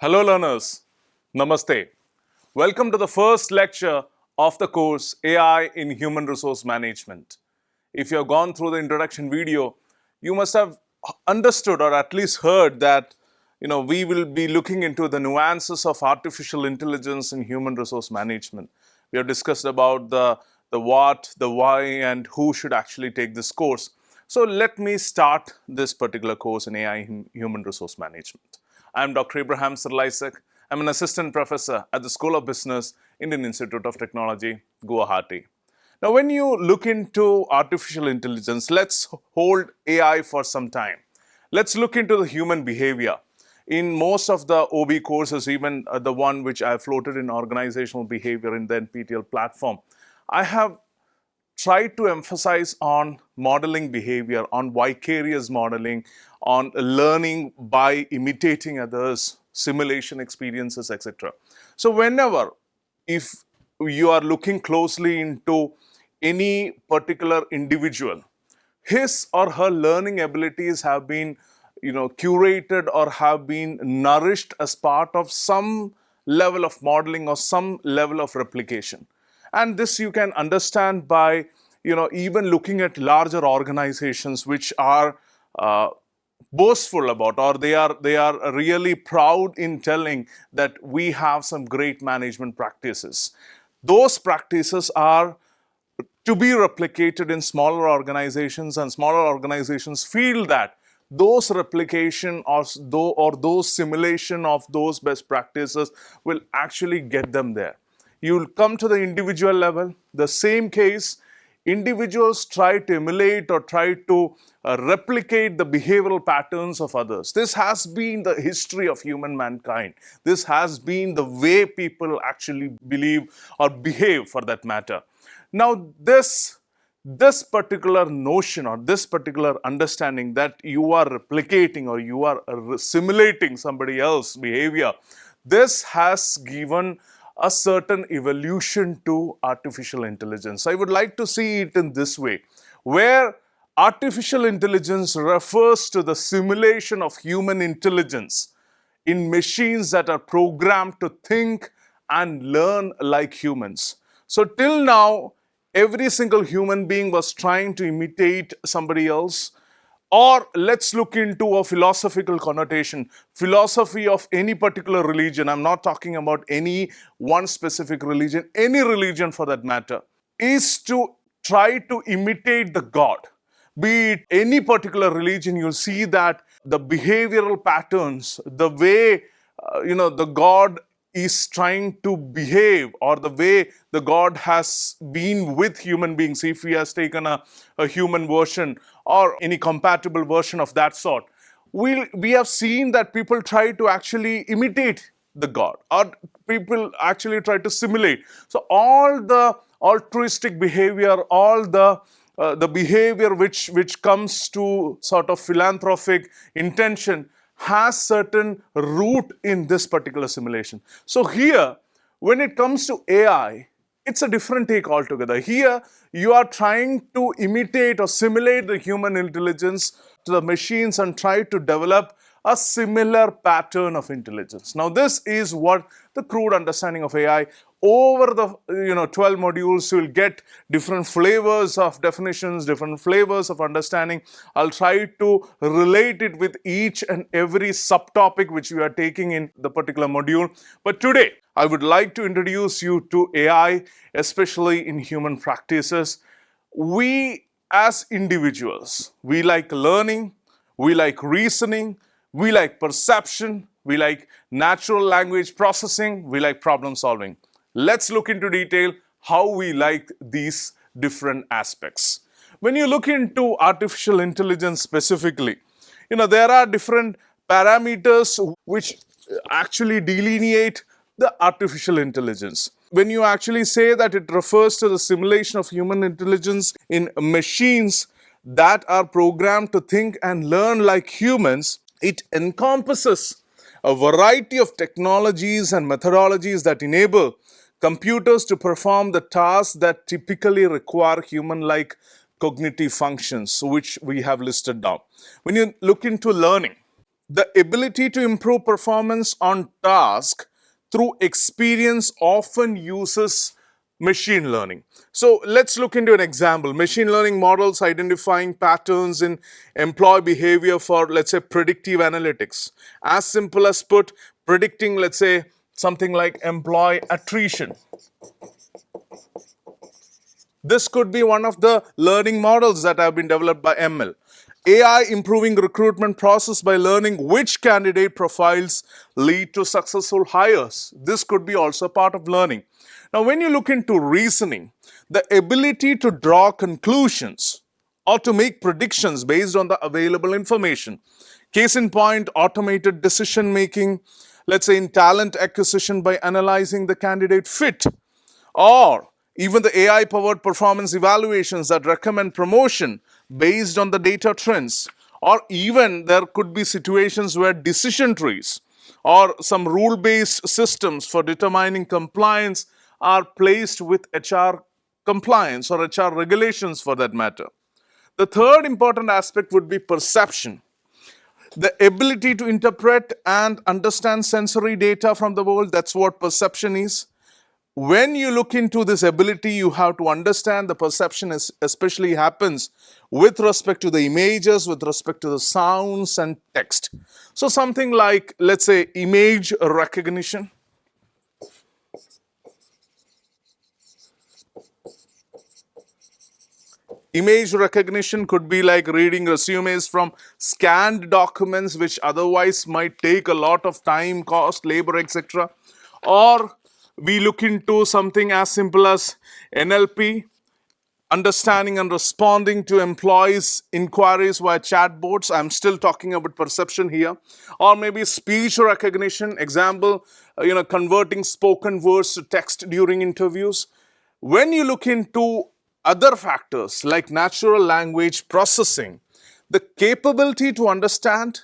Hello learners, Namaste. Welcome to the first lecture of the course AI in Human Resource Management. If you have gone through the introduction video, you must have understood or at least heard that we will be looking into the nuances of artificial intelligence in human resource management. We have discussed about the what, the why, and who should actually take this course. So let me start this particular course in AI in Human Resource Management. I'm Dr. Abraham Sirlaisek. I'm an assistant professor at the School of Business, Indian Institute of Technology, Guwahati. Now, when you look into artificial intelligence, let's hold AI for some time. Let's look into the human behavior. In most of the OB courses, even the one which I floated in organizational behavior in the NPTEL platform, I have try to emphasize on modeling behavior, on vicarious modeling, on learning by imitating others, simulation experiences, etc. So whenever, if you are looking closely into any particular individual, his or her learning abilities have been curated or have been nourished as part of some level of modeling or some level of replication. And this you can understand by even looking at larger organizations which are boastful about, or they are really proud in telling that we have some great management practices. Those practices are to be replicated in smaller organizations, and smaller organizations feel that those replication or those simulation of those best practices will actually get them there. You'll come to the individual level, the same case, individuals try to emulate or try to replicate the behavioral patterns of others. This has been the history of human mankind. This has been the way people actually believe or behave, for that matter. Now, this particular notion or this particular understanding that you are replicating or you are simulating somebody else's behavior, this has given a certain evolution to artificial intelligence. I would like to see it in this way, where artificial intelligence refers to the simulation of human intelligence in machines that are programmed to think and learn like humans. So till now, every single human being was trying to imitate somebody else. Or let's look into a philosophical connotation, philosophy of any particular religion. I'm not talking about any one specific religion, any religion for that matter, is to try to imitate the God. Be it any particular religion, you'll see that the behavioral patterns, the way the God is trying to behave, or the way the God has been with human beings, if he has taken a human version or any compatible version of that sort, we have seen that people try to actually imitate the God, or people actually try to simulate. So all the altruistic behavior, all the behavior which comes to sort of philanthropic intention has certain root in this particular simulation. So here, when it comes to AI, it's a different take altogether. Here, you are trying to imitate or simulate the human intelligence to the machines and try to develop a similar pattern of intelligence. Now, this is what the crude understanding of AI. Over the 12 modules, you'll get different flavors of definitions, different flavors of understanding. I'll try to relate it with each and every subtopic which we are taking in the particular module. But today, I would like to introduce you to AI, especially in human practices. We as individuals, we like learning, we like reasoning, we like perception, we like natural language processing, we like problem solving. Let's look into detail how we like these different aspects. When you look into artificial intelligence specifically, there are different parameters which actually delineate the artificial intelligence. When you actually say that it refers to the simulation of human intelligence in machines that are programmed to think and learn like humans, it encompasses a variety of technologies and methodologies that enable computers to perform the tasks that typically require human-like cognitive functions, which we have listed down. When you look into learning, The ability to improve performance on task through experience often uses machine learning. So let's look into an example. Machine learning models identifying patterns in employee behavior for, let's say, predictive analytics. As simple as put, predicting, let's say, something like employee attrition. This could be one of the learning models that have been developed by ML. AI improving recruitment process by learning which candidate profiles lead to successful hires. This could be also part of learning. Now, when you look into reasoning, the ability to draw conclusions or to make predictions based on the available information. Case in point, automated decision making, let's say in talent acquisition by analyzing the candidate fit, or even the AI powered performance evaluations that recommend promotion based on the data trends, or even there could be situations where decision trees or some rule based systems for determining compliance are placed with HR compliance or HR regulations for that matter. The third important aspect would be perception, the ability to interpret and understand sensory data from the world. That's what perception is. When you look into this ability, you have to understand the perception especially happens with respect to the images, with respect to the sounds and text. So something like, let's say, image recognition. Image recognition could be like reading resumes from scanned documents, which otherwise might take a lot of time, cost, labor, etc. Or we look into something as simple as NLP, understanding and responding to employees' inquiries via chatbots. I'm still talking about perception here. Or maybe speech recognition, example, converting spoken words to text during interviews. When you look into other factors like natural language processing, the capability to understand,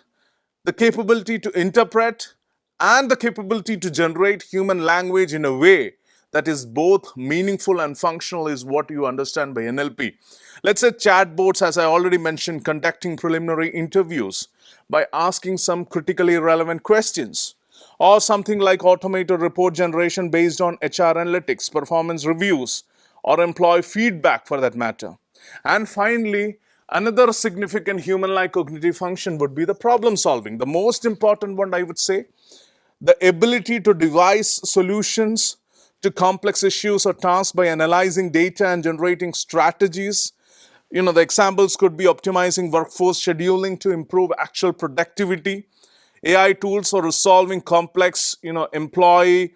the capability to interpret, and the capability to generate human language in a way that is both meaningful and functional is what you understand by NLP. Let's say chatbots, as I already mentioned, conducting preliminary interviews by asking some critically relevant questions, or something like automated report generation based on HR analytics, performance reviews, or employee feedback for that matter. And finally, another significant human-like cognitive function would be the problem solving. The most important one, I would say, the ability to devise solutions to complex issues or tasks by analyzing data and generating strategies. The examples could be optimizing workforce scheduling to improve actual productivity, AI tools for resolving complex, employee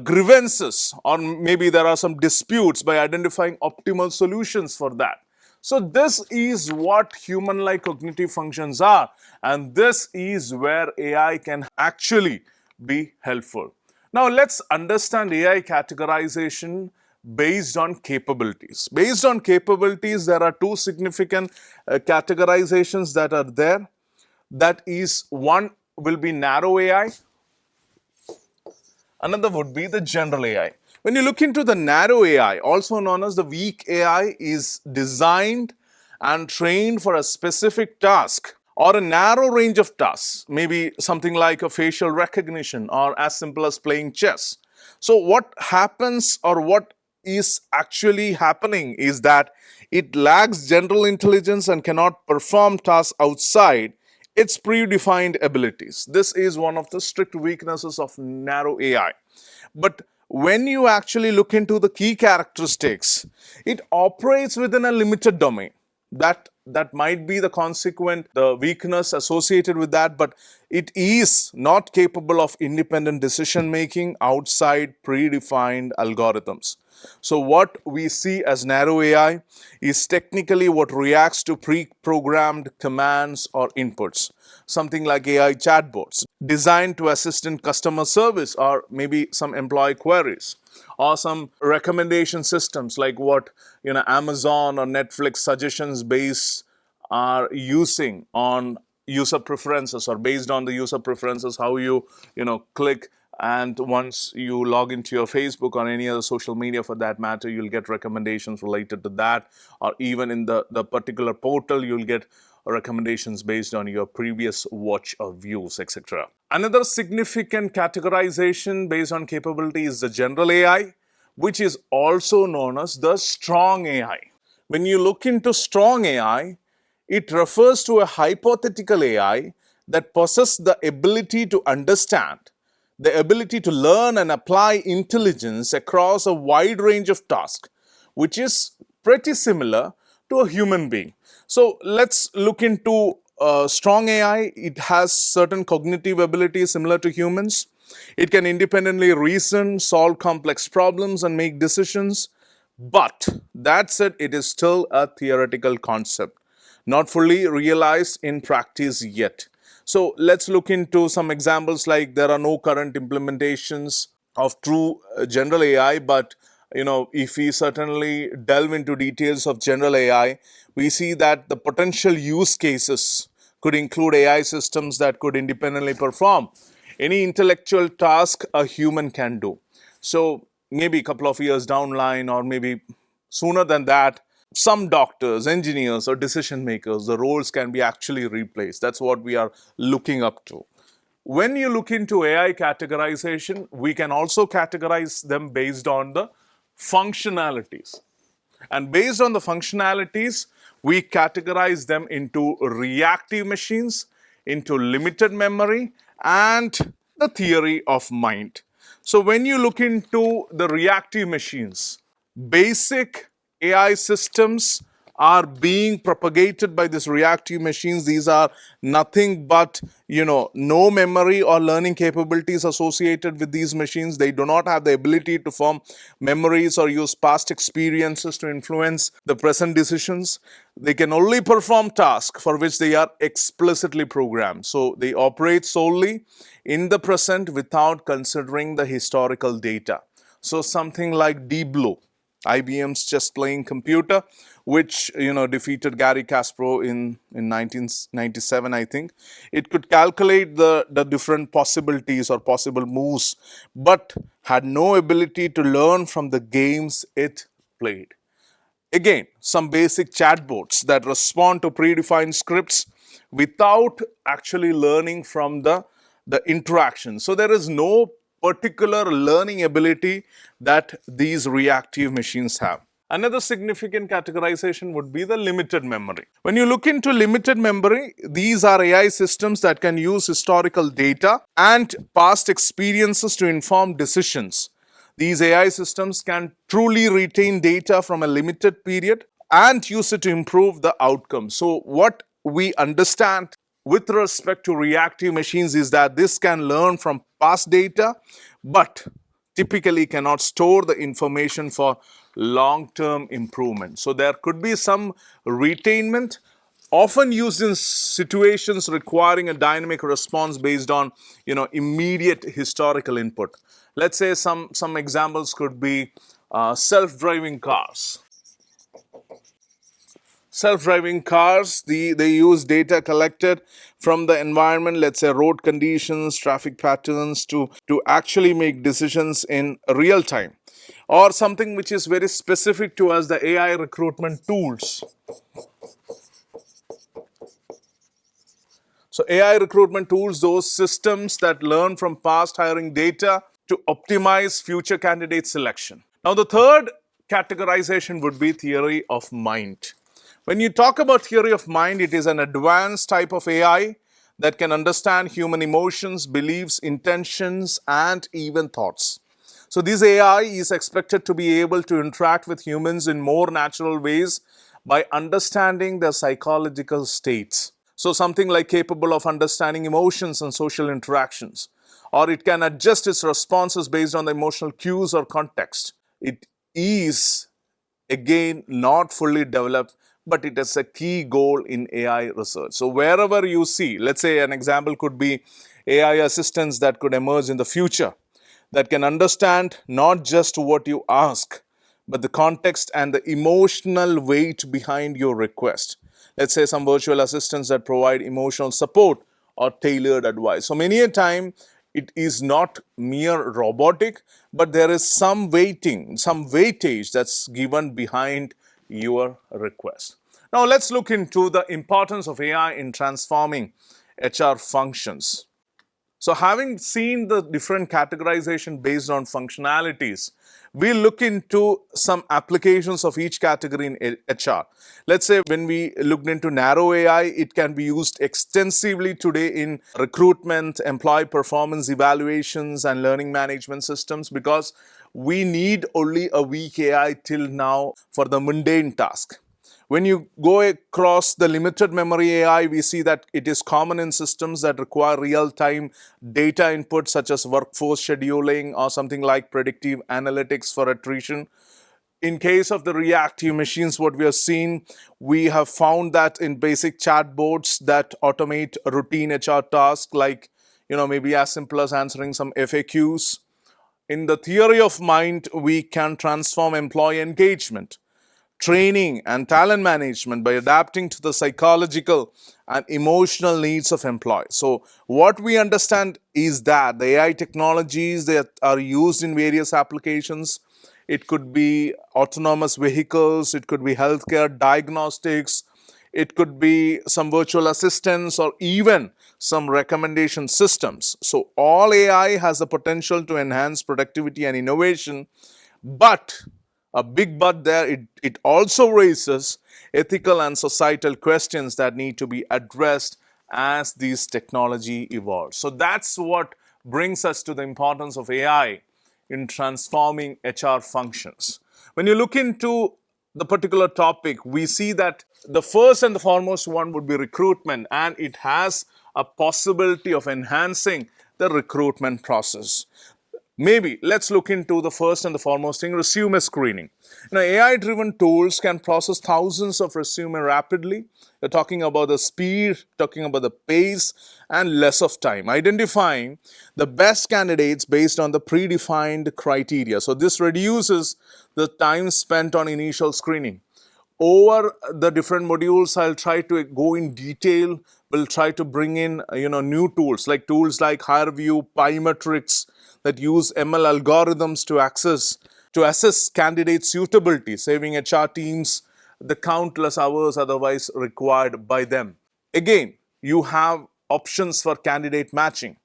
grievances, or maybe there are some disputes by identifying optimal solutions for that. So this is what human-like cognitive functions are, and this is where AI can actually be helpful. Now let's understand AI categorization based on capabilities. Based on capabilities, there are two significant categorizations that are there. That is, one will be narrow AI, another would be the general AI. When you look into the narrow AI, also known as the weak AI, is designed and trained for a specific task or a narrow range of tasks, maybe something like a facial recognition or as simple as playing chess. So what happens, or what is actually happening, is that it lacks general intelligence and cannot perform tasks outside its predefined abilities. This is one of the strict weaknesses of narrow AI. But when you actually look into the key characteristics, it operates within a limited domain. That might be the consequent, the weakness associated with that, but it is not capable of independent decision making outside predefined algorithms. So what we see as narrow AI is technically what reacts to pre-programmed commands or inputs. Something like AI chatbots designed to assist in customer service, or maybe some employee queries, or some recommendation systems like what Amazon or Netflix suggestions base are using on user preferences, or based on the user preferences, how you click, and once you log into your Facebook or any other social media for that matter, you'll get recommendations related to that, or even in the particular portal, you'll get recommendations based on your previous watch or views, etc. Another significant categorization based on capability is the general AI, which is also known as the strong AI. When you look into strong AI, it refers to a hypothetical AI that possesses the ability to understand, the ability to learn and apply intelligence across a wide range of tasks, which is pretty similar to a human being. So let's look into strong AI. It has certain cognitive abilities similar to humans. It can independently reason, solve complex problems, and make decisions. But that said, it is still a theoretical concept, not fully realized in practice yet. So let's look into some examples. Like, there are no current implementations of true general AI, but if we certainly delve into details of general AI, we see that the potential use cases could include AI systems that could independently perform any intellectual task a human can do. So maybe a couple of years down the line, or maybe sooner than that, some doctors, engineers, or decision makers, the roles can be actually replaced. That's what we are looking up to. When you look into AI categorization, we can also categorize them based on the functionalities. And based on the functionalities, we categorize them into reactive machines, into limited memory, and the theory of mind. So when you look into the reactive machines, basic AI systems are being propagated by these reactive machines. These are nothing but, no memory or learning capabilities associated with these machines. They do not have the ability to form memories or use past experiences to influence the present decisions. They can only perform tasks for which they are explicitly programmed. So they operate solely in the present without considering the historical data. So something like Deep Blue, IBM's chess playing computer, which defeated Garry Kasparov in 1997, I think. It could calculate the different possibilities or possible moves, but had no ability to learn from the games it played. Again, some basic chatbots that respond to predefined scripts without actually learning from the interaction. So there is no particular learning ability that these reactive machines have. Another significant categorization would be the limited memory. When you look into limited memory, these are AI systems that can use historical data and past experiences to inform decisions. These AI systems can truly retain data from a limited period and use it to improve the outcome. So what we understand with respect to reactive machines is that this can learn from past data, but typically cannot store the information for long-term improvement. So there could be some retainment, often used in situations requiring a dynamic response based on immediate historical input. Let's say some examples could be self-driving cars. Self-driving cars, they use data collected from the environment, let's say road conditions, traffic patterns, to actually make decisions in real time. Or something which is very specific to us, the AI recruitment tools. So AI recruitment tools, those systems that learn from past hiring data to optimize future candidate selection. Now the third categorization would be theory of mind. When you talk about theory of mind, it is an advanced type of AI that can understand human emotions, beliefs, intentions, and even thoughts. So this AI is expected to be able to interact with humans in more natural ways by understanding their psychological states. So something like capable of understanding emotions and social interactions, or it can adjust its responses based on the emotional cues or context. It is, again, not fully developed, but it is a key goal in AI research. So wherever you see, let's say an example could be AI assistants that could emerge in the future that can understand not just what you ask, but the context and the emotional weight behind your request. Let's say some virtual assistants that provide emotional support or tailored advice. So many a time it is not mere robotic, but there is some weighting, some weightage that's given behind your request. Now let's look into the importance of AI in transforming HR functions. So having seen the different categorization based on functionalities, we look into some applications of each category in HR. Let's say when we looked into narrow AI, it can be used extensively today in recruitment, employee performance evaluations, and learning management systems because we need only a weak AI till now for the mundane task. When you go across the limited memory AI, we see that it is common in systems that require real-time data input, such as workforce scheduling or something like predictive analytics for attrition. In case of the reactive machines, what we have seen, we have found that in basic chatbots that automate routine HR tasks, like maybe as simple as answering some FAQs. In the theory of mind, we can transform employee engagement, training, and talent management by adapting to the psychological and emotional needs of employees. So what we understand is that the AI technologies that are used in various applications, it could be autonomous vehicles, it could be healthcare diagnostics, it could be some virtual assistants, or even some recommendation systems. So all AI has the potential to enhance productivity and innovation, but a big but there, it also raises ethical and societal questions that need to be addressed as this technology evolves. So that's what brings us to the importance of AI in transforming HR functions. When you look into the particular topic, we see that the first and the foremost one would be recruitment, and it has a possibility of enhancing the recruitment process. Maybe let's look into the first and the foremost thing, resume screening. AI-driven tools can process thousands of resumes rapidly. You're talking about the speed, talking about the pace, and less of time, identifying the best candidates based on the predefined criteria. So this reduces the time spent on initial screening. Over the different modules, I'll try to go in detail. We'll try to bring in new tools like HireVue, Pymetrics, that use ML algorithms to assess candidate suitability, saving HR teams the countless hours otherwise required by them. Again, you have options for candidate matching.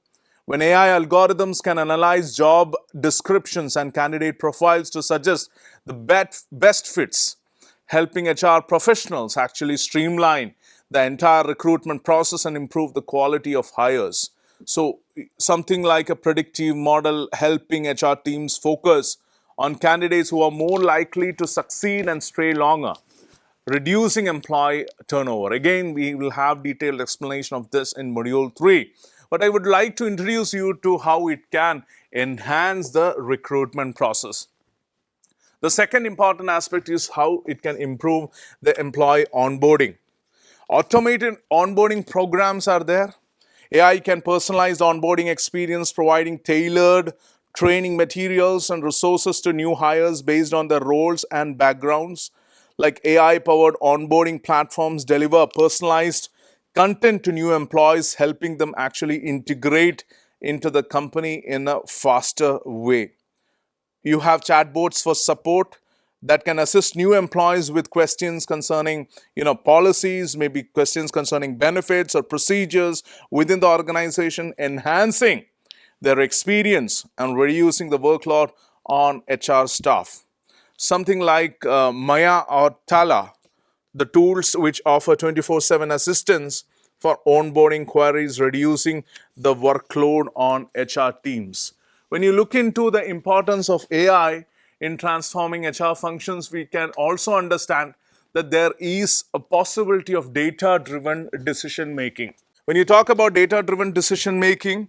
When AI algorithms can analyze job descriptions and candidate profiles to suggest the best fits, helping HR professionals actually streamline the entire recruitment process and improve the quality of hires. So something like a predictive model helping HR teams focus on candidates who are more likely to succeed and stay longer, reducing employee turnover. Again, we will have detailed explanation of this in module 3. But I would like to introduce you to how it can enhance the recruitment process. The second important aspect is how it can improve the employee onboarding. Automated onboarding programs are there. AI can personalize the onboarding experience, providing tailored training materials and resources to new hires based on their roles and backgrounds. Like AI-powered onboarding platforms deliver personalized content to new employees, helping them actually integrate into the company in a faster way. You have chatbots for support that can assist new employees with questions concerning policies, maybe questions concerning benefits or procedures within the organization, enhancing their experience and reducing the workload on HR staff. Something like Maya or Tala, the tools which offer 24/7 assistance for onboarding queries, reducing the workload on HR teams. When you look into the importance of AI in transforming HR functions, we can also understand that there is a possibility of data-driven decision making. When you talk about data-driven decision making,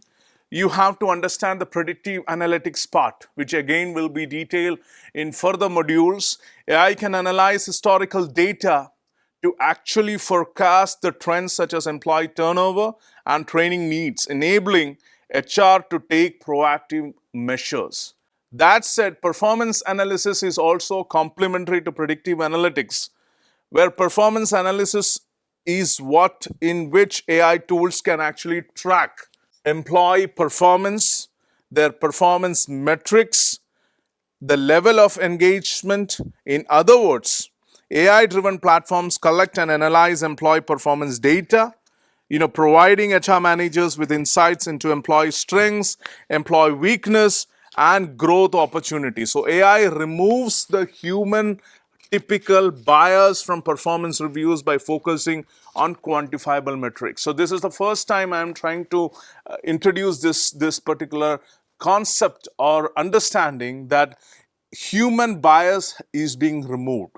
you have to understand the predictive analytics part, which again will be detailed in further modules. AI can analyze historical data to actually forecast the trends such as employee turnover and training needs, enabling HR to take proactive measures. That said, performance analysis is also complementary to predictive analytics, where performance analysis is what in which AI tools can actually track employee performance, their performance metrics, the level of engagement. In other words, AI-driven platforms collect and analyze employee performance data, providing HR managers with insights into employee strengths, employee weakness, and growth opportunities. So AI removes the human typical bias from performance reviews by focusing on quantifiable metrics. So this is the first time I'm trying to introduce this particular concept or understanding that human bias is being removed.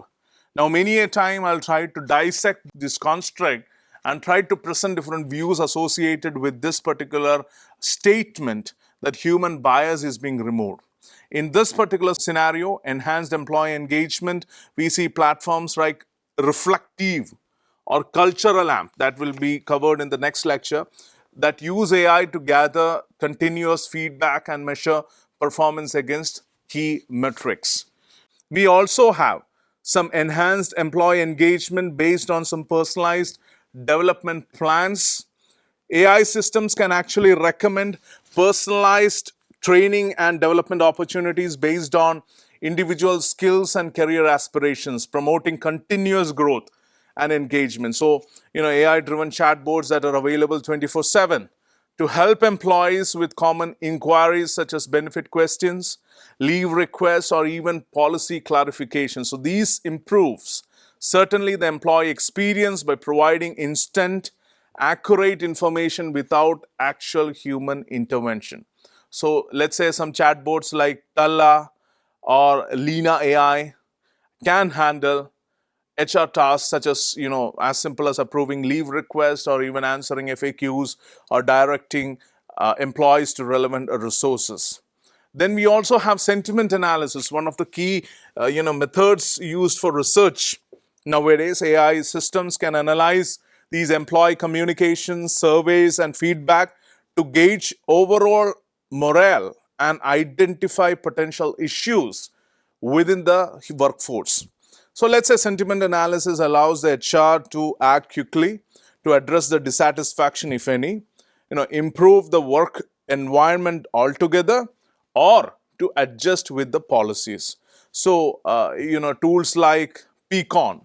Now, many a time I'll try to dissect this construct and try to present different views associated with this particular statement that human bias is being removed. In this particular scenario, enhanced employee engagement, we see platforms like Reflective or Cultural Amp that will be covered in the next lecture that use AI to gather continuous feedback and measure performance against key metrics. We also have some enhanced employee engagement based on some personalized development plans. AI systems can actually recommend personalized training and development opportunities based on individual skills and career aspirations, promoting continuous growth and engagement. So, AI-driven chatbots that are available 24/7 to help employees with common inquiries such as benefit questions, leave requests, or even policy clarification. So these improves certainly the employee experience by providing instant, accurate information without actual human intervention. So let's say some chatbots like Talla or Lena AI can handle HR tasks such as, as simple as approving leave requests or even answering FAQs or directing employees to relevant resources. Then we also have sentiment analysis, one of the key, methods used for research. Nowadays, AI systems can analyze these employee communications, surveys, and feedback to gauge overall morale and identify potential issues within the workforce. So let's say sentiment analysis allows the HR to act quickly to address the dissatisfaction, if any, improve the work environment altogether, or to adjust with the policies. So, tools like Peakon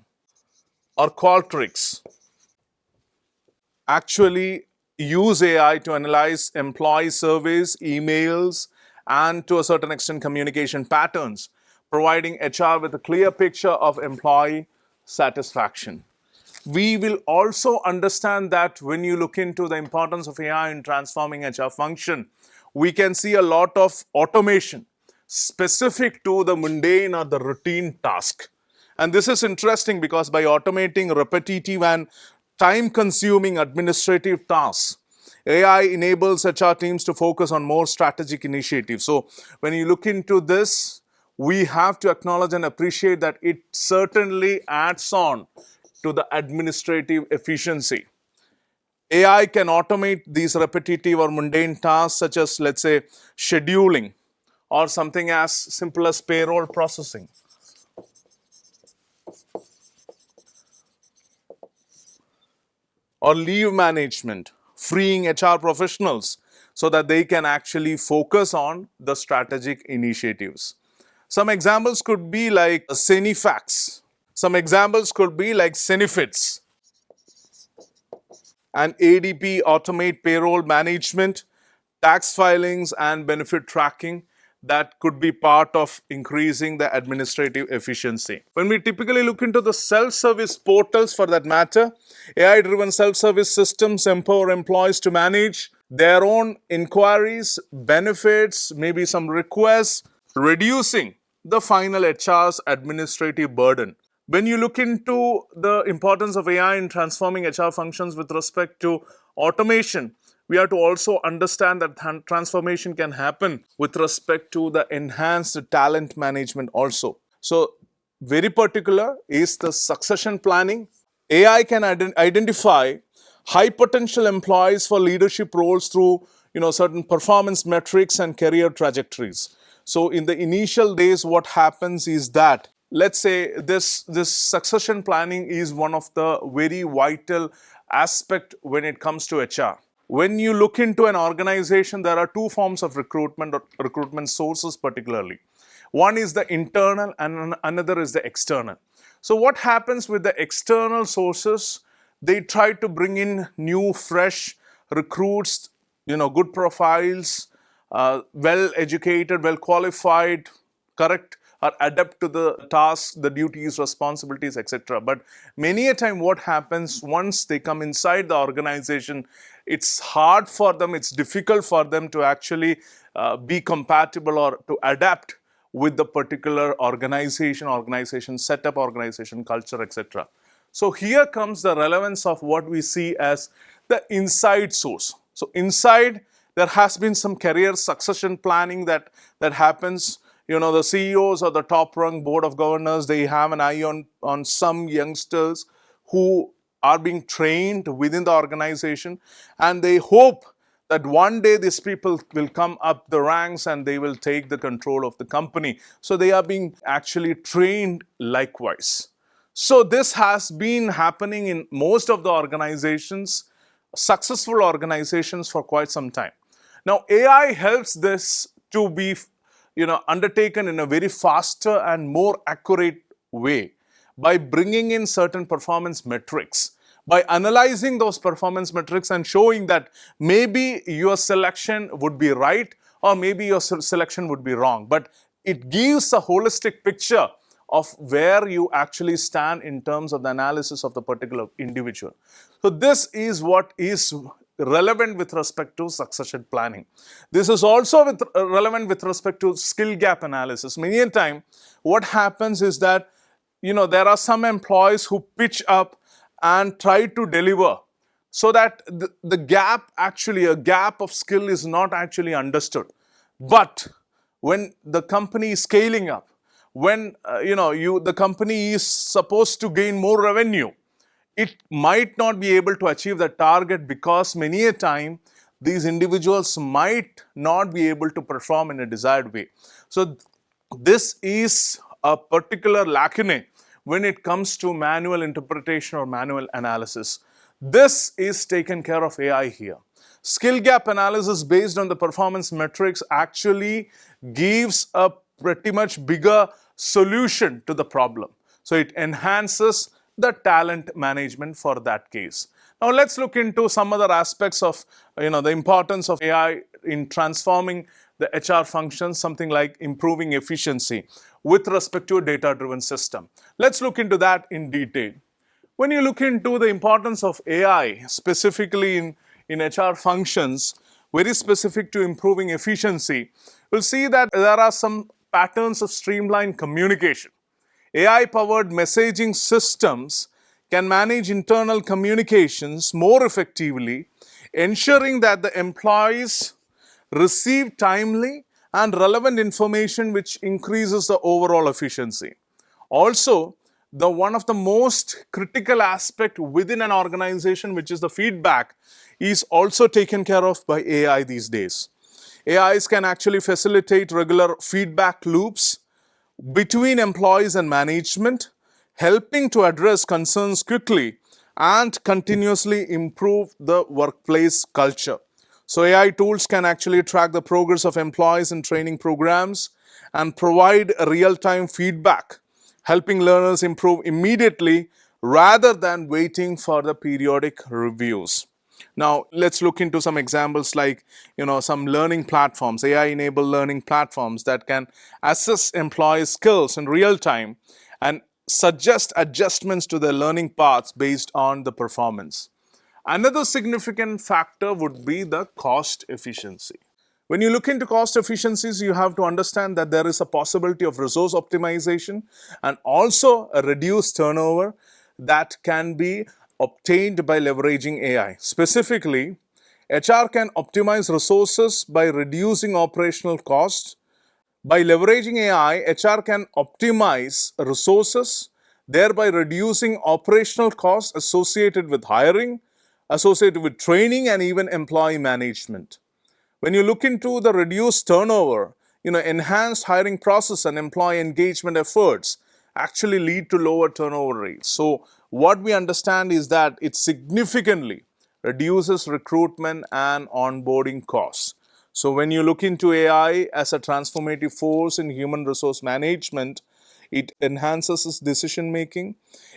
or Qualtrics actually use AI to analyze employee surveys, emails, and to a certain extent communication patterns, providing HR with a clear picture of employee satisfaction. We will also understand that when you look into the importance of AI in transforming HR function, we can see a lot of automation specific to the mundane or the routine task. And this is interesting because by automating repetitive and time-consuming administrative tasks, AI enables HR teams to focus on more strategic initiatives. So when you look into this, we have to acknowledge and appreciate that it certainly adds on to the administrative efficiency. AI can automate these repetitive or mundane tasks such as, let's say, scheduling or something as simple as payroll processing. Or leave management, freeing HR professionals so that they can actually focus on the strategic initiatives. Some examples could be like Cenifax. Some examples could be like Cenefits. And ADP automate payroll management, tax filings, and benefit tracking that could be part of increasing the administrative efficiency. When we typically look into the self-service portals for that matter, AI-driven self-service systems empower employees to manage their own inquiries, benefits, maybe some requests, reducing the final HR's administrative burden. When you look into the importance of AI in transforming HR functions with respect to automation, we have to also understand that transformation can happen with respect to the enhanced talent management also. So, very particular is the succession planning. AI can identify high potential employees for leadership roles through certain performance metrics and career trajectories. So in the initial days, what happens is that, let's say this succession planning is one of the very vital aspect when it comes to HR. When you look into an organization, there are two forms of recruitment or recruitment sources particularly. One is the internal and another is the external. So what happens with the external sources? They try to bring in new, fresh recruits, good profiles, well educated, well qualified, correct, or adapt to the tasks, the duties, responsibilities, etc. But many a time what happens once they come inside the organization, it's hard for them, it's difficult for them to actually be compatible or to adapt with the particular organization setup, organization culture, etc. So here comes the relevance of what we see as the inside source. So inside, there has been some career succession planning that happens. The CEOs or the top rung board of governors, they have an eye on some youngsters who are being trained within the organization, and they hope that one day these people will come up the ranks and they will take the control of the company. So they are being actually trained likewise. So this has been happening in most of the organizations, successful organizations, for quite some time. Now AI helps this to be undertaken in a very faster and more accurate way by bringing in certain performance metrics, by analyzing those performance metrics and showing that maybe your selection would be right or maybe your selection would be wrong. But it gives a holistic picture of where you actually stand in terms of the analysis of the particular individual. So this is what is relevant with respect to succession planning. This is also relevant with respect to skill gap analysis. Many a time, what happens is that there are some employees who pitch up and try to deliver so that the gap, actually a gap of skill, is not actually understood. But when the company is scaling up, when the company is supposed to gain more revenue, it might not be able to achieve the target because many a time these individuals might not be able to perform in a desired way. So this is a particular lacune when it comes to manual interpretation or manual analysis. This is taken care of AI here. Skill gap analysis based on the performance metrics actually gives a pretty much bigger solution to the problem. So it enhances the talent management for that case. Now let's look into some other aspects of the importance of AI in transforming the HR functions, something like improving efficiency with respect to a data-driven system. Let's look into that in detail. When you look into the importance of AI, specifically in HR functions, very specific to improving efficiency, we'll see that there are some patterns of streamlined communication. AI-powered messaging systems can manage internal communications more effectively, ensuring that the employees receive timely and relevant information, which increases the overall efficiency. Also, one of the most critical aspect within an organization, which is the feedback, is also taken care of by AI these days. AIs can actually facilitate regular feedback loops between employees and management, helping to address concerns quickly and continuously improve the workplace culture. So AI tools can actually track the progress of employees in training programs and provide real-time feedback, helping learners improve immediately rather than waiting for the periodic reviews. Now, let's look into some examples like, some learning platforms, AI-enabled learning platforms that can assess employees' skills in real time and suggest adjustments to their learning paths based on the performance. Another significant factor would be the cost efficiency. When you look into cost efficiencies, you have to understand that there is a possibility of resource optimization and also a reduced turnover that can be obtained by leveraging AI. Specifically, HR can optimize resources by reducing operational costs. By leveraging AI, HR can optimize resources, thereby reducing operational costs associated with hiring, associated with training, and even employee management. When you look into the reduced turnover, enhanced hiring process and employee engagement efforts actually lead to lower turnover rates. So what we understand is that it significantly reduces recruitment and onboarding costs. So when you look into AI as a transformative force in human resource management, it enhances decision making,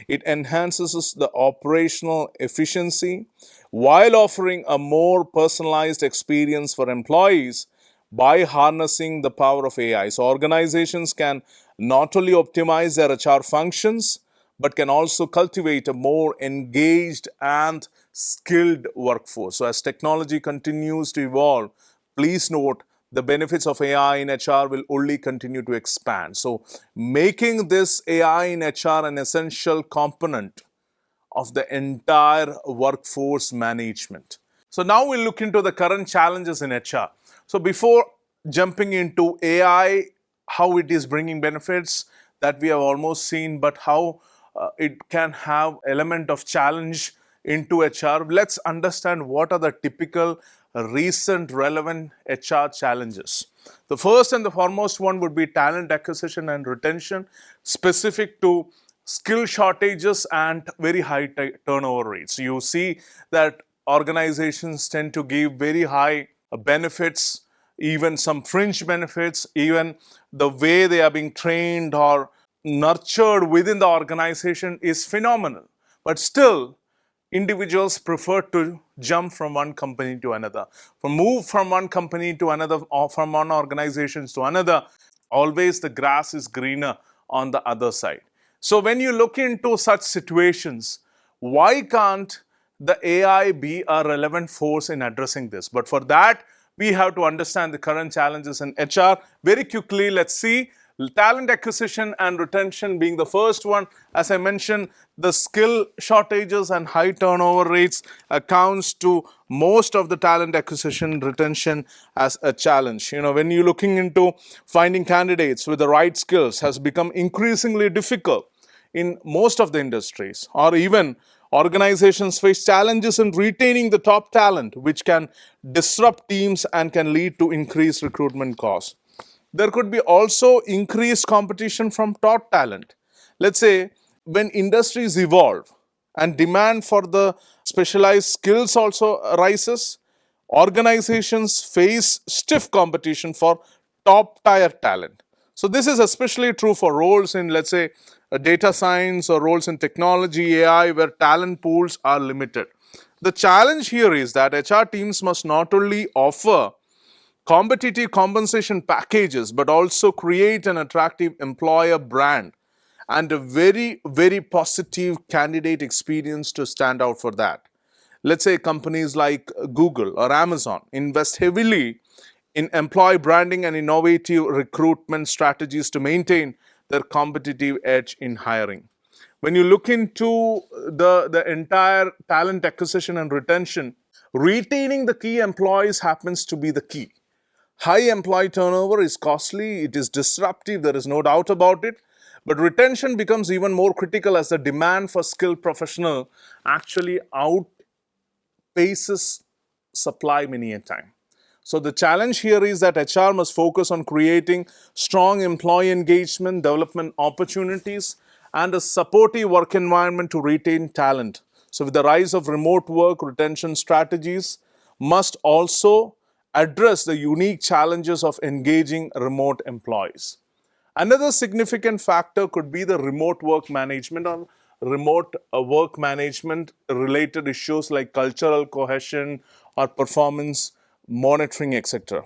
it enhances the operational efficiency while offering a more personalized experience for employees by harnessing the power of AI. So, organizations can not only optimize their HR functions but can also cultivate a more engaged and skilled workforce. So, as technology continues to evolve, please note the benefits of AI in HR will only continue to expand. So, making this AI in HR an essential component of the entire workforce management. So now we'll look into the current challenges in HR. So before jumping into AI, how it is bringing benefits that we have almost seen, but how it can have element of challenge into HR, let's understand what are the typical recent relevant HR challenges. The first and the foremost one would be talent acquisition and retention, specific to skill shortages and very high turnover rates. You see that organizations tend to give very high benefits, even some fringe benefits, even the way they are being trained or nurtured within the organization is phenomenal. But still, individuals prefer to jump from one company to another, move from one company to another, or from one organization to another. Always the grass is greener on the other side. So when you look into such situations, why can't the AI be a relevant force in addressing this? But for that, we have to understand the current challenges in HR. Very quickly, let's see talent acquisition and retention being the first one. As I mentioned, the skill shortages and high turnover rates accounts to most of the talent acquisition retention as a challenge. When you're looking into finding candidates with the right skills has become increasingly difficult in most of the industries, or even organizations face challenges in retaining the top talent, which can disrupt teams and can lead to increased recruitment costs. There could be also increased competition from top talent. Let's say when industries evolve and demand for the specialized skills also rises, organizations face stiff competition for top tier talent. So this is especially true for roles in, let's say, data science or roles in technology, AI, where talent pools are limited. The challenge here is that HR teams must not only offer competitive compensation packages, but also create an attractive employer brand and a very, very positive candidate experience to stand out for that. Let's say companies like Google or Amazon invest heavily in employee branding and innovative recruitment strategies to maintain their competitive edge in hiring. When you look into the entire talent acquisition and retention, retaining the key employees happens to be the key. High employee turnover is costly, it is disruptive, there is no doubt about it. But retention becomes even more critical as the demand for skilled professional actually outpaces supply many a time. So the challenge here is that HR must focus on creating strong employee engagement, development opportunities, and a supportive work environment to retain talent. So with the rise of remote work, retention strategies must also address the unique challenges of engaging remote employees. Another significant factor could be the remote work management or remote work management related issues like cultural cohesion or performance monitoring, etc.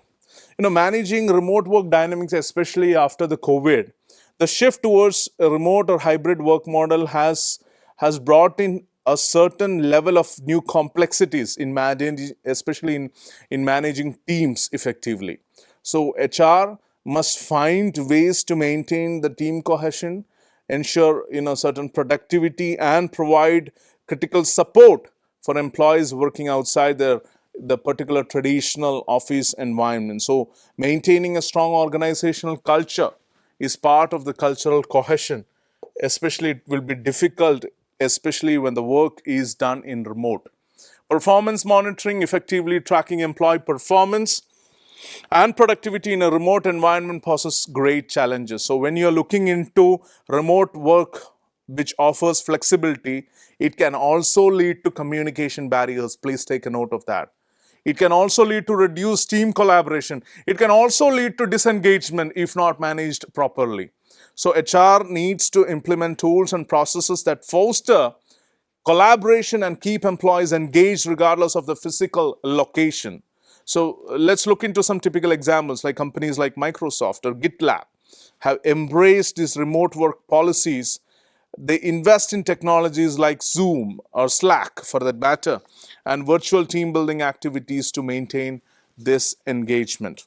Managing remote work dynamics, especially after the COVID, the shift towards a remote or hybrid work model has brought in a certain level of new complexities in managing, especially in managing teams effectively. So HR must find ways to maintain the team cohesion, ensure certain productivity, and provide critical support for employees working outside the particular traditional office environment. So maintaining a strong organizational culture is part of the cultural cohesion. Especially it will be difficult, especially when the work is done in remote. Performance monitoring, effectively tracking employee performance and productivity in a remote environment poses great challenges. So when you're looking into remote work which offers flexibility, it can also lead to communication barriers. Please take a note of that. It can also lead to reduced team collaboration. It can also lead to disengagement if not managed properly. So HR needs to implement tools and processes that foster collaboration and keep employees engaged regardless of the physical location. So let's look into some typical examples like companies like Microsoft or GitLab have embraced these remote work policies. They invest in technologies like Zoom or Slack for that matter and virtual team building activities to maintain this engagement.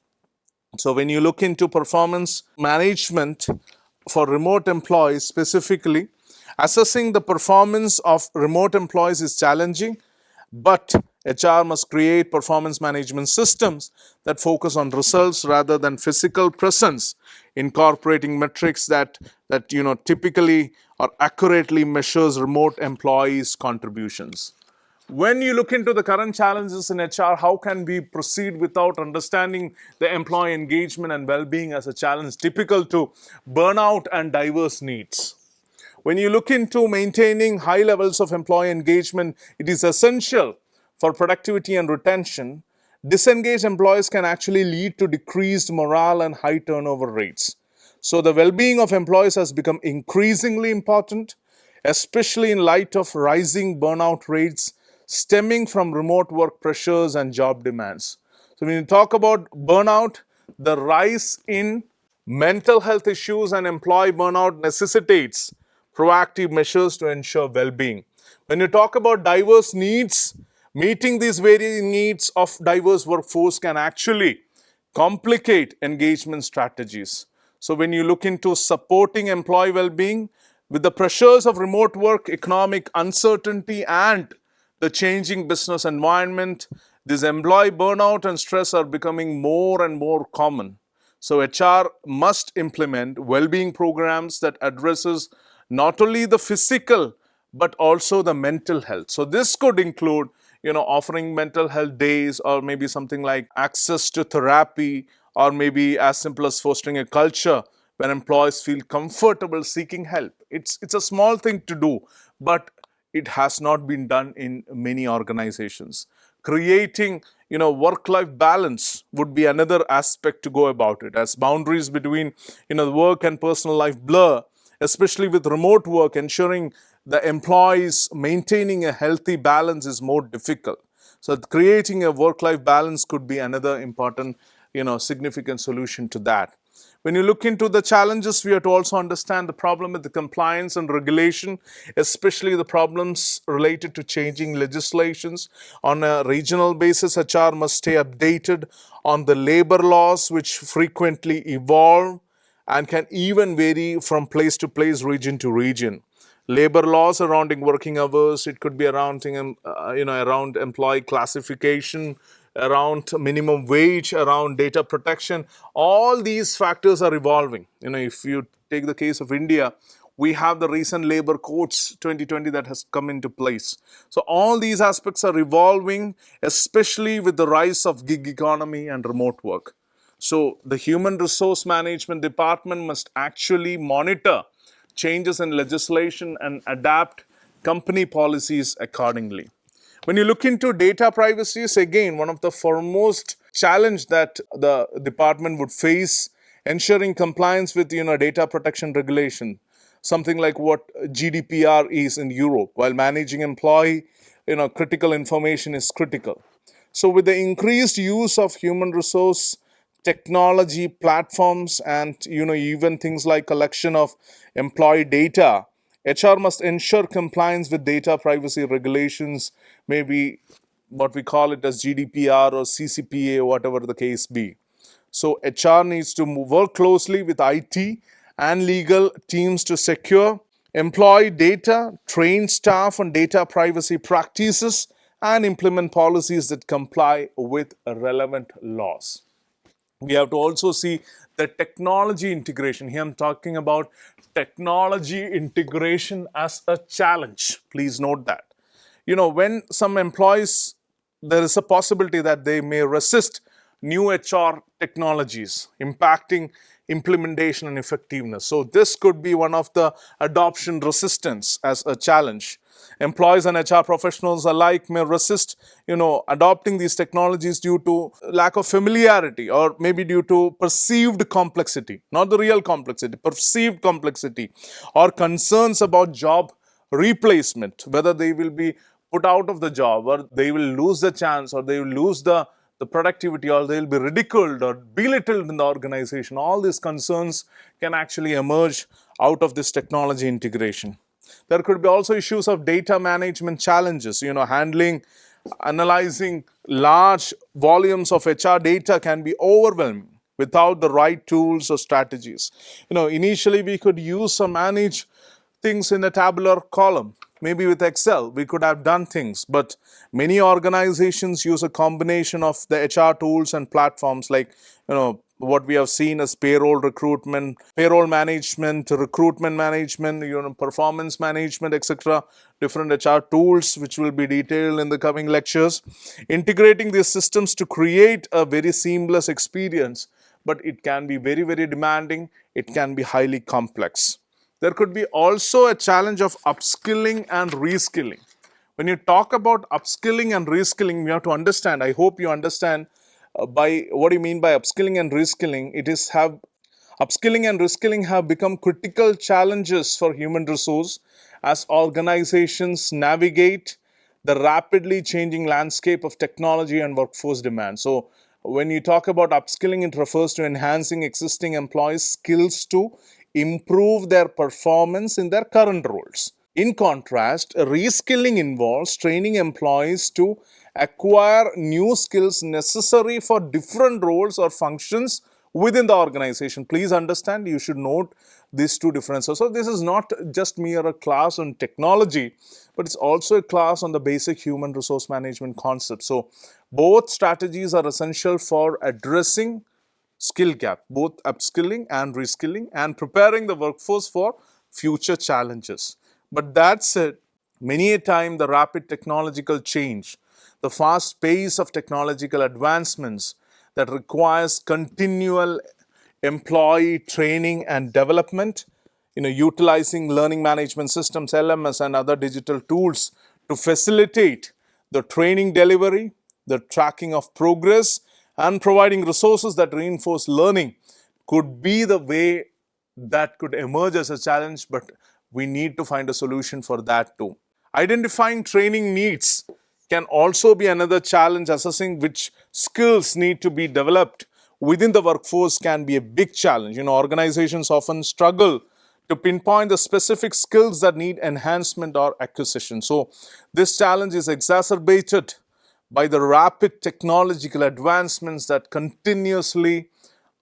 So when you look into performance management for remote employees specifically, assessing the performance of remote employees is challenging, but HR must create performance management systems that focus on results rather than physical presence, incorporating metrics that typically or accurately measures remote employees' contributions. When you look into the current challenges in HR, how can we proceed without understanding the employee engagement and well-being as a challenge typical to burnout and diverse needs? When you look into maintaining high levels of employee engagement, it is essential for productivity and retention. Disengaged employees can actually lead to decreased morale and high turnover rates. So the well-being of employees has become increasingly important, especially in light of rising burnout rates stemming from remote work pressures and job demands. So when you talk about burnout, the rise in mental health issues and employee burnout necessitates proactive measures to ensure well-being. When you talk about diverse needs, meeting these varying needs of diverse workforce can actually complicate engagement strategies. So when you look into supporting employee well-being, with the pressures of remote work, economic uncertainty, and the changing business environment, this employee burnout and stress are becoming more and more common. So HR must implement well-being programs that addresses not only the physical but also the mental health. So this could include offering mental health days, or maybe something like access to therapy, or maybe as simple as fostering a culture where employees feel comfortable seeking help. It's a small thing to do, but it has not been done in many organizations. Creating work-life balance would be another aspect to go about it, as boundaries between the work and personal life blur, especially with remote work. Ensuring the employees maintaining a healthy balance is more difficult. So creating a work-life balance could be another important significant solution to that. When you look into the challenges, we have to also understand the problem with the compliance and regulation, especially the problems related to changing legislations. On a regional basis, HR must stay updated on the labor laws, which frequently evolve and can even vary from place to place, region to region. Labor laws surrounding working hours, it could be around around employee classification, around minimum wage, around data protection. All these factors are evolving. If you take the case of India, we have the recent labor codes 2020 that has come into place. So all these aspects are evolving, especially with the rise of gig economy and remote work. So the human resource management department must actually monitor changes in legislation and adapt company policies accordingly. When you look into data privacy, is again one of the foremost challenge that the department would face, ensuring compliance with data protection regulation, something like what GDPR is in Europe, while managing employee critical information is critical. So with the increased use of human resource technology platforms and even things like collection of employee data, HR must ensure compliance with data privacy regulations, maybe what we call it as GDPR or CCPA, whatever the case be. So HR needs to work closely with IT and legal teams to secure employee data, train staff on data privacy practices, and implement policies that comply with relevant laws. We have to also see the technology integration. Here I'm talking about technology integration as a challenge. Please note that. When some employees, there is a possibility that they may resist new HR technologies, impacting implementation and effectiveness. So this could be one of the adoption resistance as a challenge. Employees and HR professionals alike may resist, adopting these technologies due to lack of familiarity, or maybe due to perceived complexity, not the real complexity, perceived complexity, or concerns about job replacement, whether they will be put out of the job, or they will lose the chance, or they will lose the productivity, or they will be ridiculed or belittled in the organization. All these concerns can actually emerge out of this technology integration. There could be also issues of data management challenges. Handling, analyzing large volumes of HR data can be overwhelming without the right tools or strategies. Initially we could use or manage things in a tabular column. Maybe with Excel, we could have done things, but many organizations use a combination of the HR tools and platforms like, what we have seen as payroll recruitment, payroll management, recruitment management, performance management, etc. Different HR tools, which will be detailed in the coming lectures. Integrating these systems to create a very seamless experience, but it can be very, very demanding. It can be highly complex. There could be also a challenge of upskilling and reskilling. When you talk about upskilling and reskilling, you have to understand, I hope you understand by what do you mean by upskilling and reskilling. Upskilling and reskilling have become critical challenges for human resource as organizations navigate the rapidly changing landscape of technology and workforce demand. So when you talk about upskilling, it refers to enhancing existing employees' skills to improve their performance in their current roles. In contrast, reskilling involves training employees to acquire new skills necessary for different roles or functions within the organization. Please understand, you should note these two differences. So this is not just mere a class on technology, but it's also a class on the basic human resource management concept. So both strategies are essential for addressing skill gap, both upskilling and reskilling, and preparing the workforce for future challenges. But that said, many a time the rapid technological change, the fast pace of technological advancements that requires continual employee training and development, utilizing learning management systems, LMS, and other digital tools to facilitate the training delivery, the tracking of progress, and providing resources that reinforce learning could be the way that could emerge as a challenge, but we need to find a solution for that too. Identifying training needs can also be another challenge. Assessing which skills need to be developed within the workforce can be a big challenge. Organizations often struggle to pinpoint the specific skills that need enhancement or acquisition. So this challenge is exacerbated by the rapid technological advancements that continuously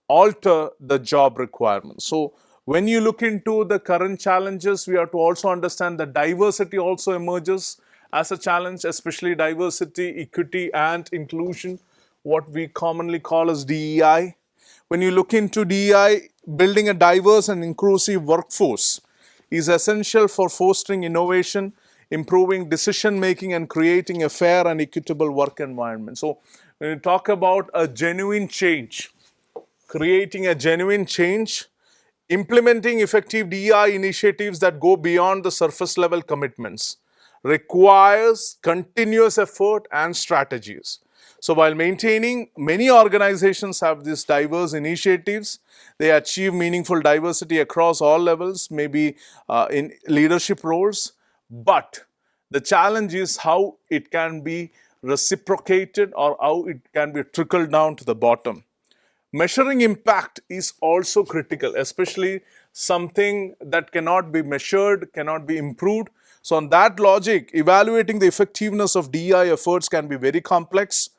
alter the job requirements. So when you look into the current challenges, we have to also understand that diversity also emerges as a challenge, especially diversity, equity, and inclusion, what we commonly call as DEI. When you look into DEI, building a diverse and inclusive workforce is essential for fostering innovation, improving decision making, and creating a fair and equitable work environment. So when you talk about a genuine change, creating a genuine change, implementing effective DEI initiatives that go beyond the surface level commitments requires continuous effort and strategies. So while maintaining, many organizations have these diverse initiatives. They achieve meaningful diversity across all levels, maybe in leadership roles. But the challenge is how it can be reciprocated or how it can be trickled down to the bottom. Measuring impact is also critical, especially something that cannot be measured, cannot be improved. So on that logic, evaluating the effectiveness of DEI efforts can be very complex,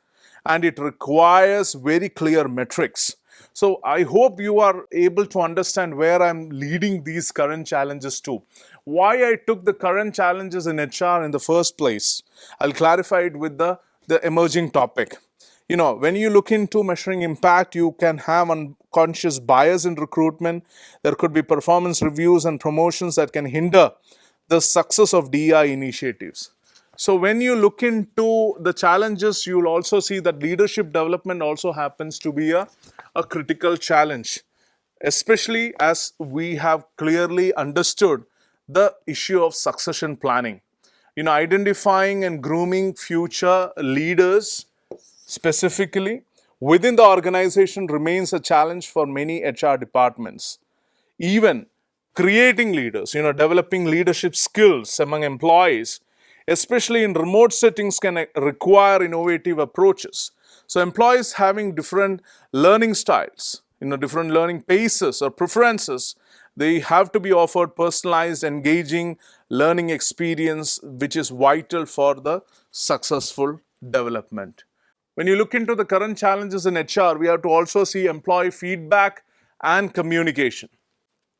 and it requires very clear metrics. So I hope you are able to understand where I'm leading these current challenges to. Why I took the current challenges in HR in the first place. I'll clarify it with the emerging topic. When you look into measuring impact, you can have unconscious bias in recruitment. There could be performance reviews and promotions that can hinder the success of DEI initiatives. So when you look into the challenges, you'll also see that leadership development also happens to be a critical challenge, especially as we have clearly understood the issue of succession planning. identifying and grooming future leaders specifically within the organization remains a challenge for many HR departments. Even creating leaders, developing leadership skills among employees, especially in remote settings, can require innovative approaches. So employees having different learning styles, different learning paces or preferences, they have to be offered personalized, engaging learning experience, which is vital for the successful development. When you look into the current challenges in HR, we have to also see employee feedback and communication.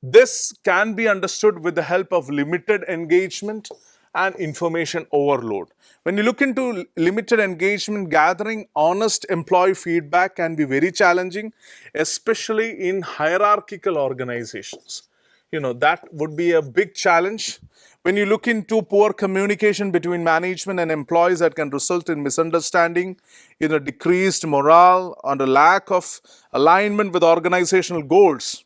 This can be understood with the help of limited engagement and information overload. When you look into limited engagement, gathering honest employee feedback can be very challenging, especially in hierarchical organizations. That would be a big challenge. When you look into poor communication between management and employees, that can result in misunderstanding, decreased morale, and a lack of alignment with organizational goals.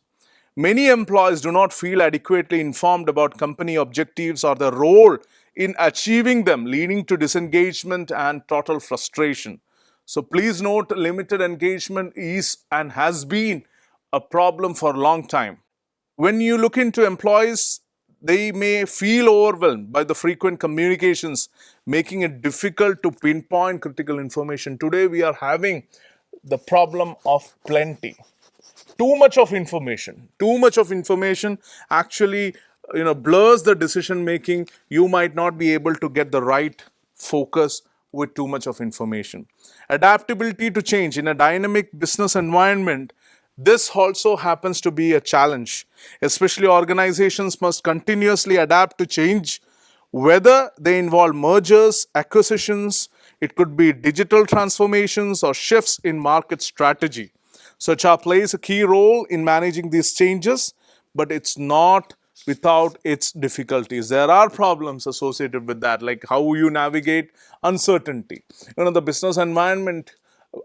Many employees do not feel adequately informed about company objectives or their role in achieving them, leading to disengagement and total frustration. So please note, limited engagement is and has been a problem for a long time. When you look into employees, they may feel overwhelmed by the frequent communications, making it difficult to pinpoint critical information. Today we are having the problem of plenty. Too much of information actually blurs the decision making. You might not be able to get the right focus with too much of information. Adaptability to change in a dynamic business environment, this also happens to be a challenge. Especially organizations must continuously adapt to change, whether they involve mergers, acquisitions, it could be digital transformations or shifts in market strategy. So HR plays a key role in managing these changes, but it's not without its difficulties. There are problems associated with that, like how you navigate uncertainty. The business environment,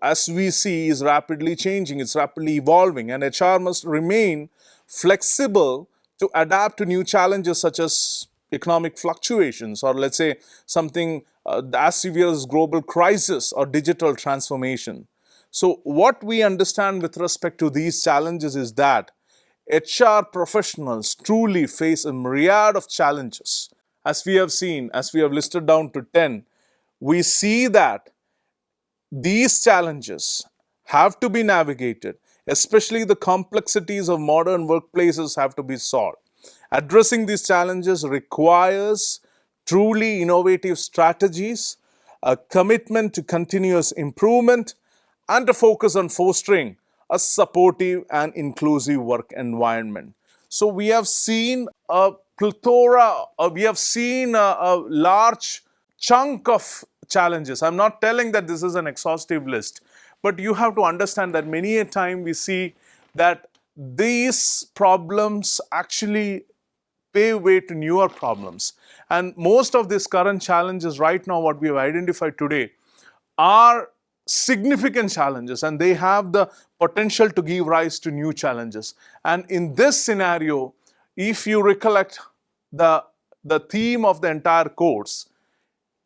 as we see, is rapidly changing, it's rapidly evolving, and HR must remain flexible to adapt to new challenges such as economic fluctuations, or let's say something as severe as global crisis or digital transformation. So what we understand with respect to these challenges is that HR professionals truly face a myriad of challenges. As we have seen, as we have listed down to 10, we see that these challenges have to be navigated, especially the complexities of modern workplaces have to be solved. Addressing these challenges requires truly innovative strategies, a commitment to continuous improvement, and a focus on fostering a supportive and inclusive work environment. So we have seen a plethora, we have seen a large chunk of challenges. I'm not telling that this is an exhaustive list, but you have to understand that many a time we see that these problems actually pave way to newer problems. And most of these current challenges right now, what we have identified today, are significant challenges, and they have the potential to give rise to new challenges. And in this scenario, if you recollect the theme of the entire course,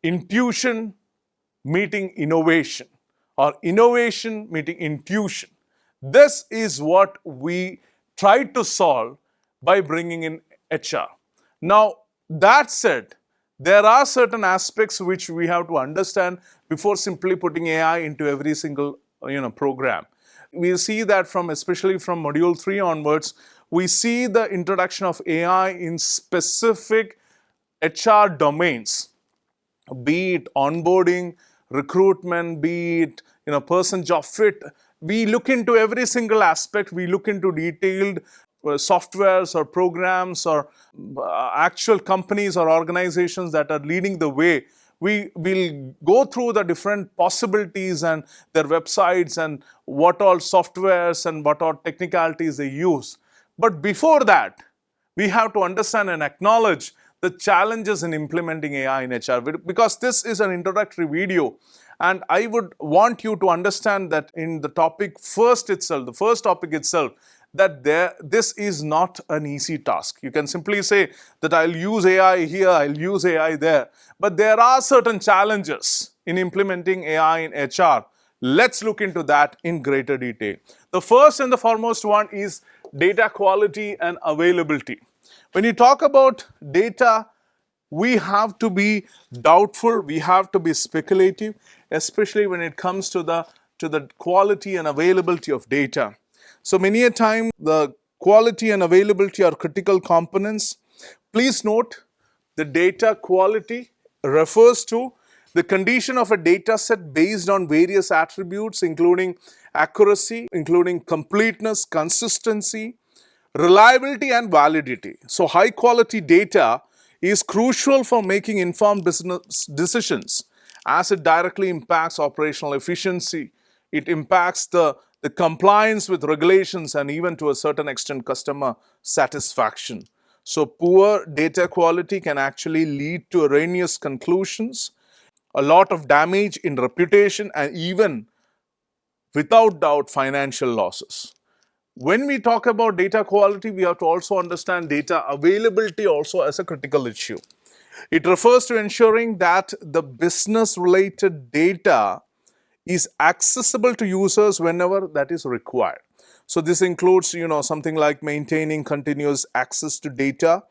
intuition meeting innovation, or innovation meeting intuition, this is what we tried to solve by bringing in HR. Now, that said, there are certain aspects which we have to understand before simply putting AI into every single program. We see that especially from module 3 onwards, we see the introduction of AI in specific HR domains, be it onboarding, recruitment, be it person job fit. We look into every single aspect. We look into detailed softwares or programs or actual companies or organizations that are leading the way. We will go through the different possibilities and their websites and what all softwares and what all technicalities they use. But before that, we have to understand and acknowledge the challenges in implementing AI in HR, because this is an introductory video. And I would want you to understand that in the topic the first topic itself, that this is not an easy task. You can simply say that I'll use AI here, I'll use AI there, but there are certain challenges in implementing AI in HR. Let's look into that in greater detail. The first and the foremost one is data quality and availability. When you talk about data, we have to be doubtful, we have to be speculative, especially when it comes to the quality and availability of data. So many a time the quality and availability are critical components. Please note, the data quality refers to the condition of a data set based on various attributes, including accuracy, including completeness, consistency, reliability, and validity. So high quality data is crucial for making informed business decisions, as it directly impacts operational efficiency. It impacts the compliance with regulations and even to a certain extent customer satisfaction. So poor data quality can actually lead to erroneous conclusions, a lot of damage in reputation, and even without doubt financial losses. When we talk about data quality, we have to also understand data availability also as a critical issue. It refers to ensuring that the business related data is accessible to users whenever that is required. So this includes, something like maintaining continuous access to data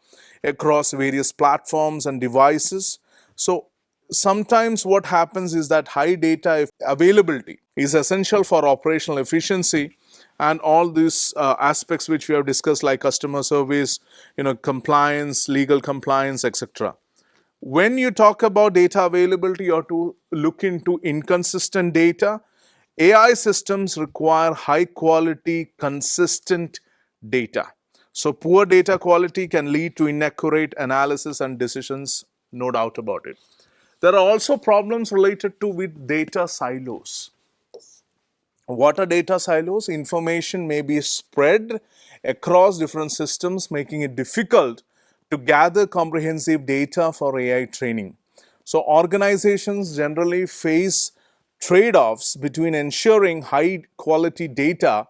across various platforms and devices. So sometimes what happens is that high data availability is essential for operational efficiency, and all these aspects which we have discussed, like customer service, compliance, legal compliance, etc. When you talk about data availability, you have to look into inconsistent data. AI systems require high quality, consistent data. So poor data quality can lead to inaccurate analysis and decisions, no doubt about it. There are also problems related to with data silos. What are data silos? Information may be spread across different systems, making it difficult to gather comprehensive data for AI training. So organizations generally face trade-offs between ensuring high quality data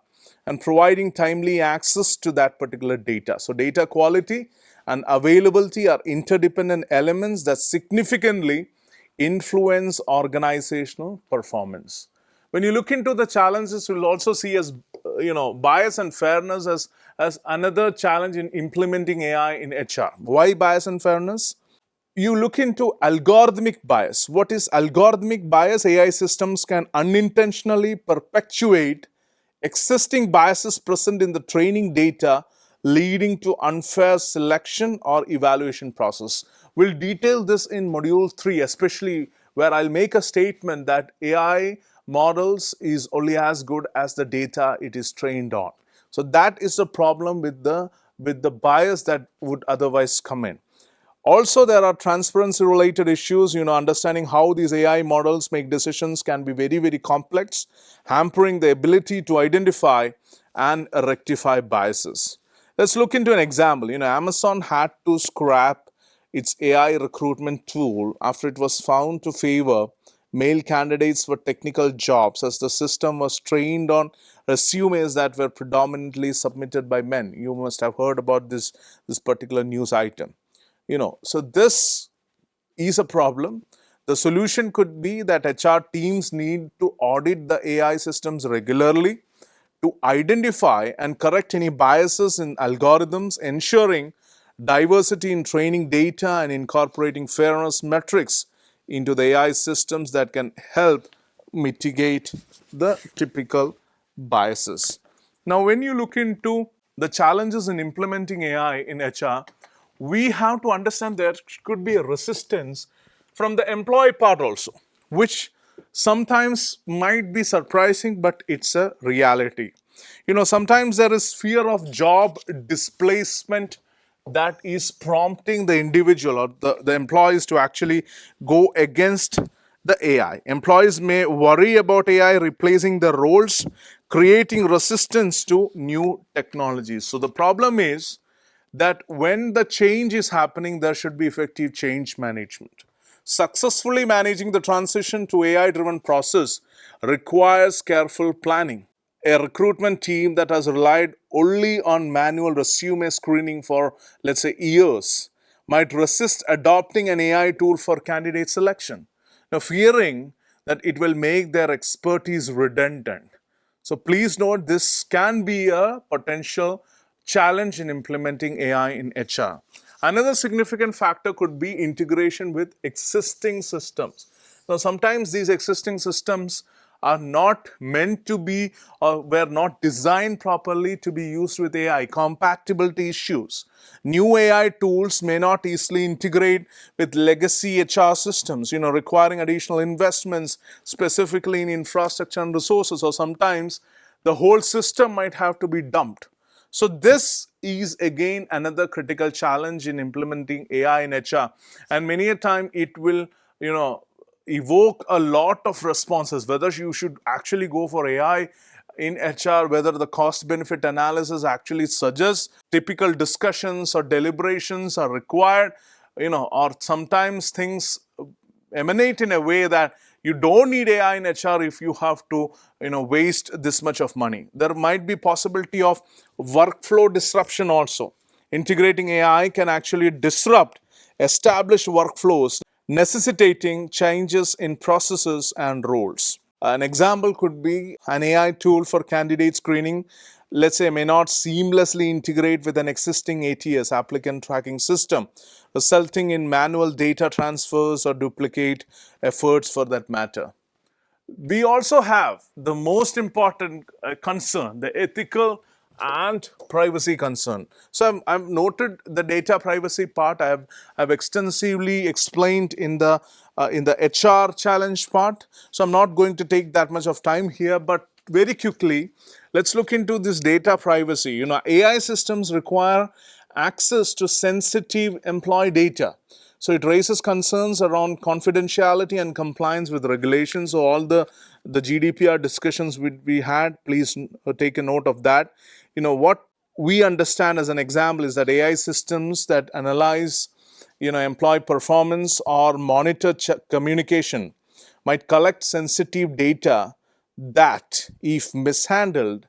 and providing timely access to that particular data. So data quality and availability are interdependent elements that significantly influence organizational performance. When you look into the challenges, you'll also see as bias and fairness as another challenge in implementing AI in HR. Why bias and fairness? You look into algorithmic bias. What is algorithmic bias? AI systems can unintentionally perpetuate existing biases present in the training data, leading to unfair selection or evaluation process. We'll detail this in module 3, especially where I'll make a statement that AI models is only as good as the data it is trained on. So that is a problem with the bias that would otherwise come in. Also, there are transparency related issues. Understanding how these AI models make decisions can be very, very complex, hampering the ability to identify and rectify biases. Let's look into an example. Amazon had to scrap its AI recruitment tool after it was found to favor male candidates for technical jobs, as the system was trained on resumes that were predominantly submitted by men. You must have heard about this particular news item. So this is a problem. The solution could be that HR teams need to audit the AI systems regularly to identify and correct any biases in algorithms, ensuring diversity in training data and incorporating fairness metrics into the AI systems that can help mitigate the typical biases. Now, when you look into the challenges in implementing AI in HR, we have to understand there could be a resistance from the employee part also, which sometimes might be surprising, but it's a reality. Sometimes there is fear of job displacement that is prompting the individual or the employees to actually go against the AI. Employees may worry about AI replacing their roles, creating resistance to new technologies. So the problem is that when the change is happening, there should be effective change management. Successfully managing the transition to AI-driven process requires careful planning, a recruitment team that has relied only on manual resume screening for, let's say, years might resist adopting an AI tool for candidate selection, now fearing that it will make their expertise redundant. So please note this can be a potential challenge in implementing AI in HR. Another significant factor could be integration with existing systems. Now, sometimes these existing systems are not meant to be or were not designed properly to be used with AI, compatibility issues. New AI tools may not easily integrate with legacy HR systems, requiring additional investments, specifically in infrastructure and resources, or sometimes the whole system might have to be dumped. So this is again another critical challenge in implementing AI in HR, and many a time it will, evoke a lot of responses. Whether you should actually go for AI in HR, whether the cost benefit analysis actually suggests typical discussions or deliberations are required, or sometimes things emanate in a way that you don't need AI in HR if you have to, waste this much of money. There might be possibility of workflow disruption also. Integrating AI can actually disrupt established workflows, necessitating changes in processes and roles. An example could be an AI tool for candidate screening, let's say, may not seamlessly integrate with an existing ATS, applicant tracking system, resulting in manual data transfers or duplicate efforts for that matter. We also have the most important concern, the ethical and privacy concern. So I've noted the data privacy part. I've extensively explained in the HR challenge part. So I'm not going to take that much of time here, but very quickly, let's look into this data privacy. AI systems require access to sensitive employee data. So it raises concerns around confidentiality and compliance with regulations. So all the GDPR discussions we had, please take a note of that. What we understand as an example is that AI systems that analyze, employee performance or monitor communication might collect sensitive data that, if mishandled,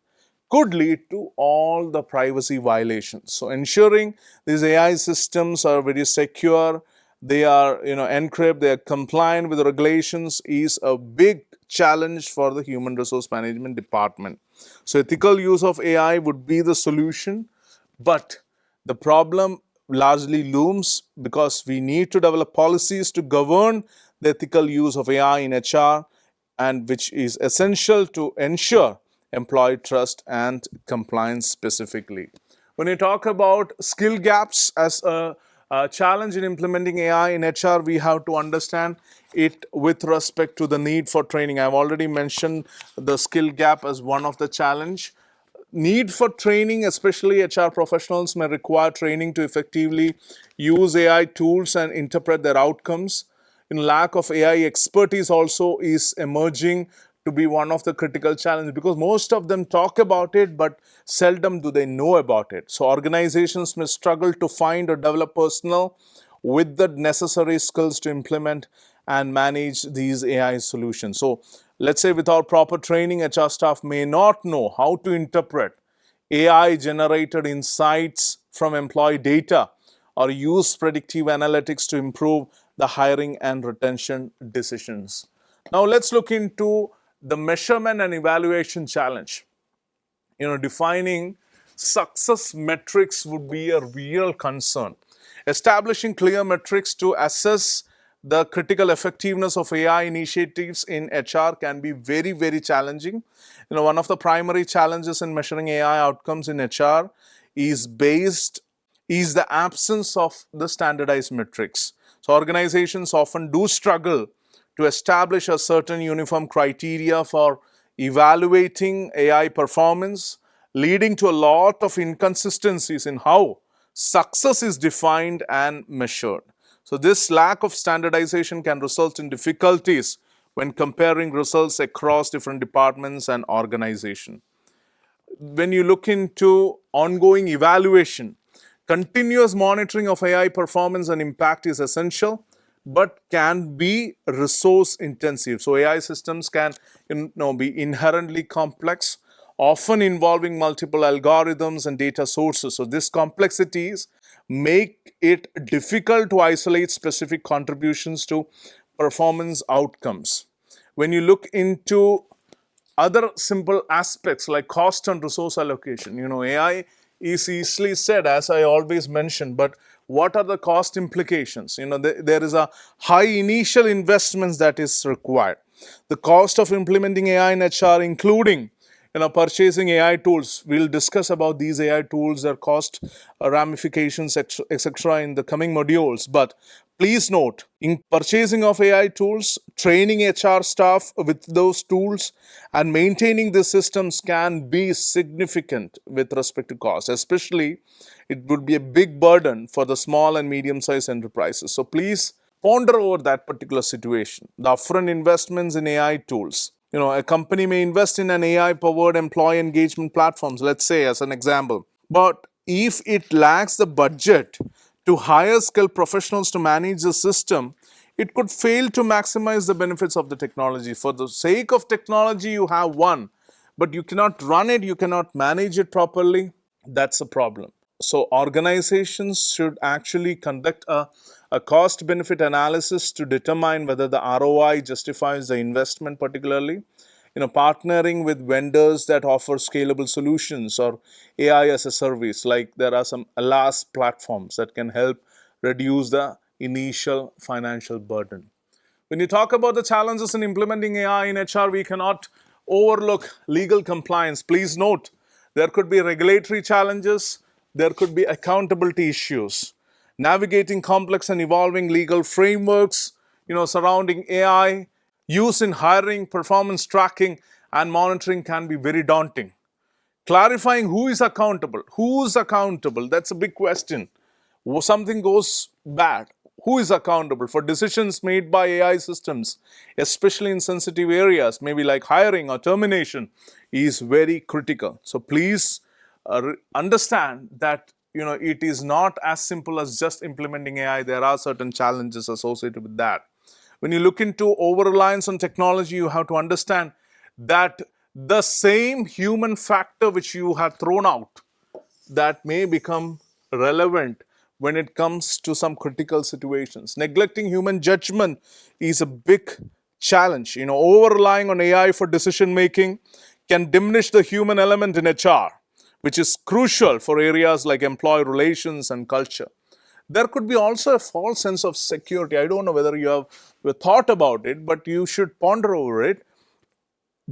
could lead to all the privacy violations. So ensuring these AI systems are very secure, they are encrypt, they are compliant with the regulations is a big challenge for the human resource management department. So ethical use of AI would be the solution, but the problem largely looms because we need to develop policies to govern the ethical use of AI in HR, and which is essential to ensure employee trust and compliance specifically. When you talk about skill gaps as a challenge in implementing AI in HR, we have to understand it with respect to the need for training. I've already mentioned the skill gap as one of the challenge. Need for training, especially HR professionals may require training to effectively use AI tools and interpret their outcomes. Lack of AI expertise also is emerging to be one of the critical challenges, because most of them talk about it, but seldom do they know about it. So organizations may struggle to find or develop personnel with the necessary skills to implement and manage these AI solutions. So let's say without proper training, HR staff may not know how to interpret AI generated insights from employee data or use predictive analytics to improve the hiring and retention decisions. Now let's look into the measurement and evaluation challenge. Defining success metrics would be a real concern. Establishing clear metrics to assess the critical effectiveness of AI initiatives in HR can be very, very challenging. One of the primary challenges in measuring AI outcomes in HR is the absence of the standardized metrics. So organizations often do struggle to establish a certain uniform criteria for evaluating AI performance, leading to a lot of inconsistencies in how success is defined and measured. So this lack of standardization can result in difficulties when comparing results across different departments and organizations. When you look into ongoing evaluation, continuous monitoring of AI performance and impact is essential, but can be resource intensive. So AI systems can be inherently complex, often involving multiple algorithms and data sources. So these complexities make it difficult to isolate specific contributions to performance outcomes. When you look into other simple aspects like cost and resource allocation, AI is easily said, as I always mention, but what are the cost implications? There is a high initial investments that is required. The cost of implementing AI in HR, including purchasing AI tools. We'll discuss about these AI tools, their cost ramifications, etc. in the coming modules. But please note, in purchasing of AI tools, training HR staff with those tools, and maintaining the systems can be significant with respect to cost. Especially, it would be a big burden for the small and medium-sized enterprises. So please ponder over that particular situation. The upfront investments in AI tools. A company may invest in an AI-powered employee engagement platforms, let's say as an example. But if it lacks the budget to hire skilled professionals to manage the system, it could fail to maximize the benefits of the technology. For the sake of technology, you have one, but you cannot run it, you cannot manage it properly. That's a problem. So organizations should actually conduct a cost benefit analysis to determine whether the ROI justifies the investment, particularly partnering with vendors that offer scalable solutions or AI as a service. Like there are some Alas platforms that can help reduce the initial financial burden. When you talk about the challenges in implementing AI in HR, we cannot overlook legal compliance. Please note, there could be regulatory challenges, there could be accountability issues. Navigating complex and evolving legal frameworks, surrounding AI, use in hiring, performance tracking, and monitoring can be very daunting. Clarifying who's accountable, that's a big question. Something goes bad, who is accountable for decisions made by AI systems, especially in sensitive areas, maybe like hiring or termination, is very critical. So please understand that it is not as simple as just implementing AI. There are certain challenges associated with that. When you look into over-reliance on technology, you have to understand that the same human factor which you have thrown out, that may become relevant when it comes to some critical situations. Neglecting human judgment is a big challenge. Over-relying on AI for decision making can diminish the human element in HR, which is crucial for areas like employee relations and culture. There could be also a false sense of security. I don't know whether you have thought about it, but you should ponder over it.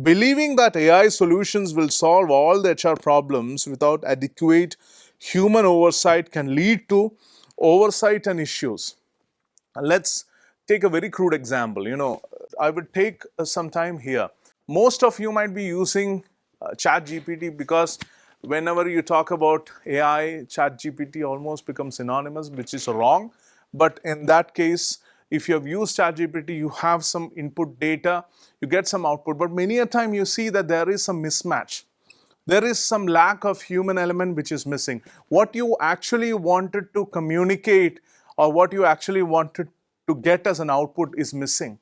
Believing that AI solutions will solve all the HR problems without adequate human oversight can lead to oversight and issues. Let's take a very crude example. I would take some time here. Most of you might be using ChatGPT, because whenever you talk about AI, ChatGPT almost becomes synonymous, which is wrong. But in that case, if you have used ChatGPT, you have some input data, you get some output. But many a time you see that there is some mismatch. There is some lack of human element which is missing. What you actually wanted to communicate or what you actually wanted to get as an output is missing.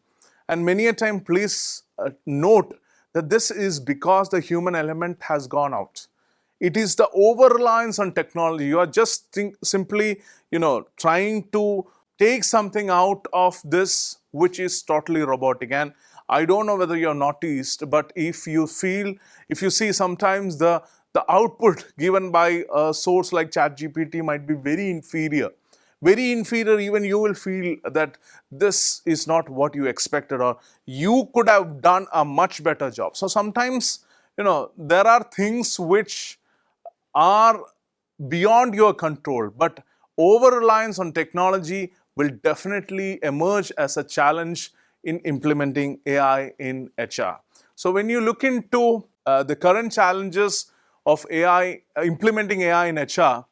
And many a time, please note that this is because the human element has gone out. It is the over-reliance on technology. You are just simply, trying to take something out of this which is totally robotic. And I don't know whether you're noticed, but if you see sometimes the output given by a source like ChatGPT might be very inferior. Very inferior, even you will feel that this is not what you expected, or you could have done a much better job. So sometimes, there are things which are beyond your control, but over-reliance on technology will definitely emerge as a challenge in implementing AI in HR. So when you look into the current challenges of AI, implementing AI in HR,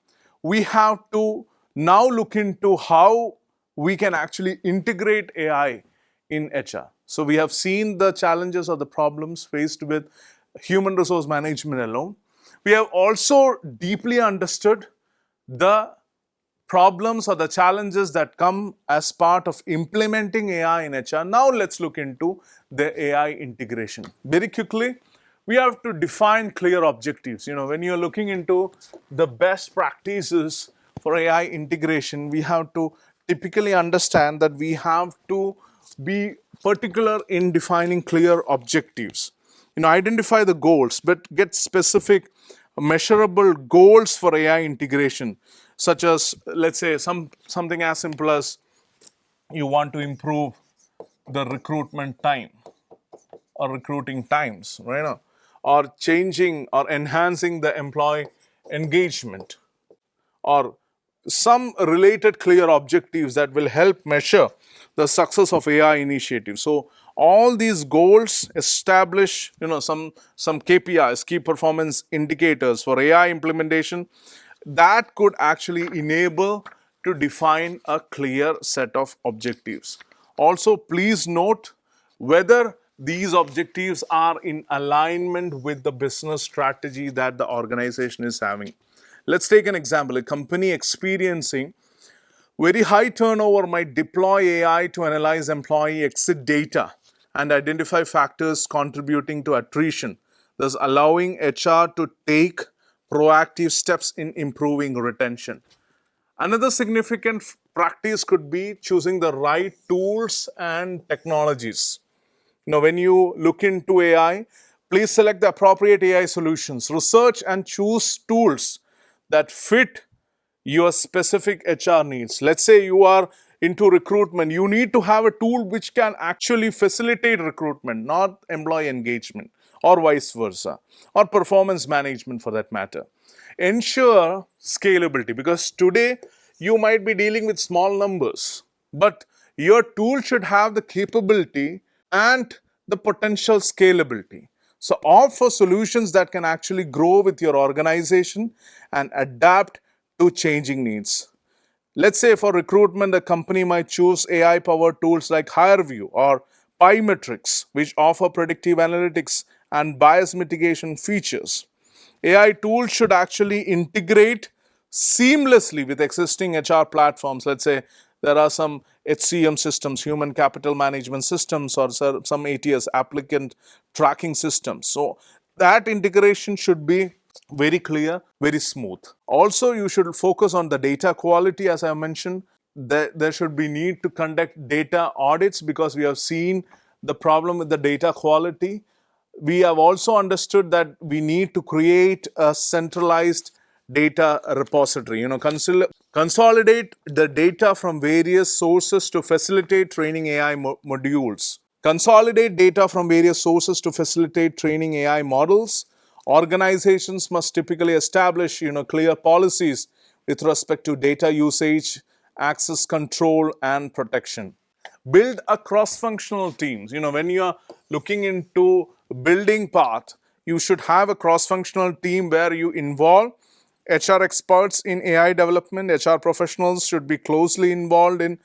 we have to now look into how we can actually integrate AI in HR. So we have seen the challenges or the problems faced with human resource management alone. We have also deeply understood the problems or the challenges that come as part of implementing AI in HR. Now let's look into the AI integration. Very quickly, we have to define clear objectives. When you're looking into the best practices for AI integration, we have to typically understand that we have to be particular in defining clear objectives. Identify the goals, but get specific, measurable goals for AI integration, such as, let's say, something as simple as you want to improve the recruitment time or recruiting times, right? Or changing or enhancing the employee engagement, or some related clear objectives that will help measure the success of AI initiatives. So all these goals establish, some KPIs, key performance indicators for AI implementation that could actually enable to define a clear set of objectives. Also, please note whether these objectives are in alignment with the business strategy that the organization is having. Let's take an example. A company experiencing very high turnover might deploy AI to analyze employee exit data and identify factors contributing to attrition, thus allowing HR to take proactive steps in improving retention. Another significant practice could be choosing the right tools and technologies. When you look into AI, please select the appropriate AI solutions. Research and choose tools that fit your specific HR needs. Let's say you are into recruitment, you need to have a tool which can actually facilitate recruitment, not employee engagement, or vice versa, or performance management for that matter. Ensure scalability, because today you might be dealing with small numbers, but your tool should have the capability and the potential scalability. So opt for solutions that can actually grow with your organization and adapt to changing needs. Let's say for recruitment, a company might choose AI powered tools like HireVue or Pymetrics, which offer predictive analytics and bias mitigation features. AI tools should actually integrate seamlessly with existing HR platforms. Let's say there are some HCM systems, human capital management systems, or some ATS, applicant tracking systems. So that integration should be very clear, very smooth. Also, you should focus on the data quality, as I mentioned. There should be need to conduct data audits, because we have seen the problem with the data quality. We have also understood that we need to create a centralized data repository. Consolidate the data from various sources to facilitate training AI modules. Consolidate data from various sources to facilitate training AI models. Organizations must typically establish, clear policies with respect to data usage, access control, and protection. Build a cross-functional teams. When you are looking into building path, you should have a cross-functional team where you involve HR experts in AI development. HR professionals should be closely involved in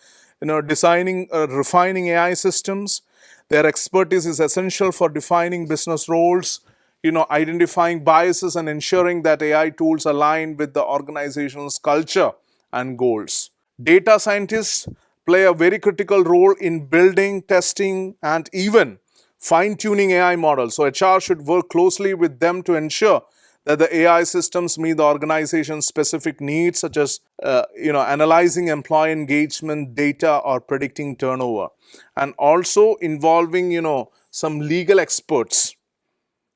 designing, refining AI systems. Their expertise is essential for defining business roles, identifying biases, and ensuring that AI tools align with the organization's culture and goals. Data scientists play a very critical role in building, testing, and even fine-tuning AI models. So HR should work closely with them to ensure that the AI systems meet the organization's specific needs, such as analyzing employee engagement data or predicting turnover, and also involving some legal experts